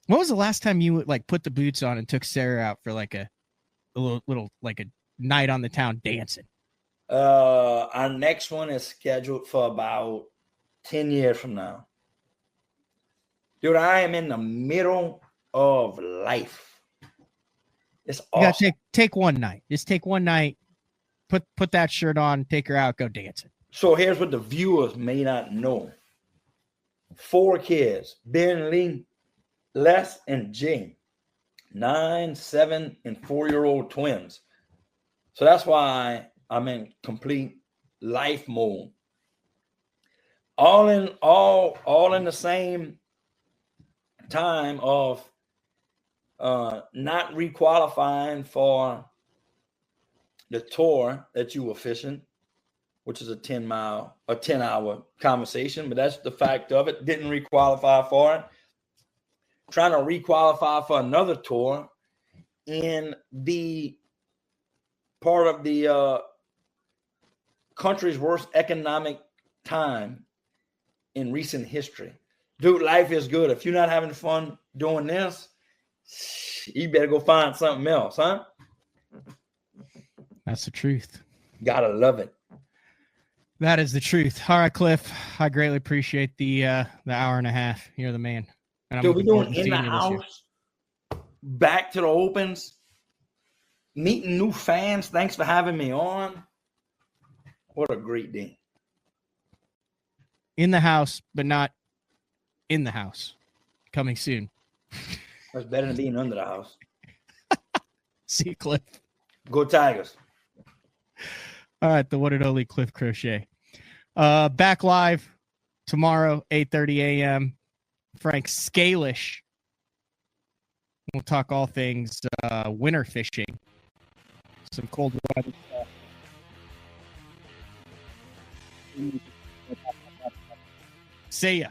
When was the last time you like put the boots on and took Sarah out for like a little like a night on the town dancing? Our next one is scheduled for about 10 years from now. Dude, I am in the middle of life. It's awesome. You gotta take one night. Just take one night, put that shirt on, take her out, go dancing. So here's what the viewers may not know. 4 kids, Ben, Lee, Les, and Jay. 9, 7, and 4-year-old twins. So that's why I'm in complete life mode. All in the same time of not requalifying for the tour that you were fishing, which is a 10-hour conversation, but that's the fact of it. Didn't requalify for it. Trying to requalify for another tour in the part of the country's worst economic time in recent history. Dude, life is good. If you're not having fun doing this, you better go find something else, huh? That's the truth. Gotta love it. That is the truth. All right, Cliff. I greatly appreciate the hour and a half. You're the man. And Dude, we're doing in the house, back to the opens, meeting new fans. Thanks for having me on. What a great day. In the house, but not in the house. Coming soon. That's better than being under the house. See you, Cliff. Go Tigers. All right, the one and only Cliff Crochet. Back live tomorrow, 8:30 a.m. Frank Scalish. We'll talk all things winter fishing. Some cold weather stuff. See ya.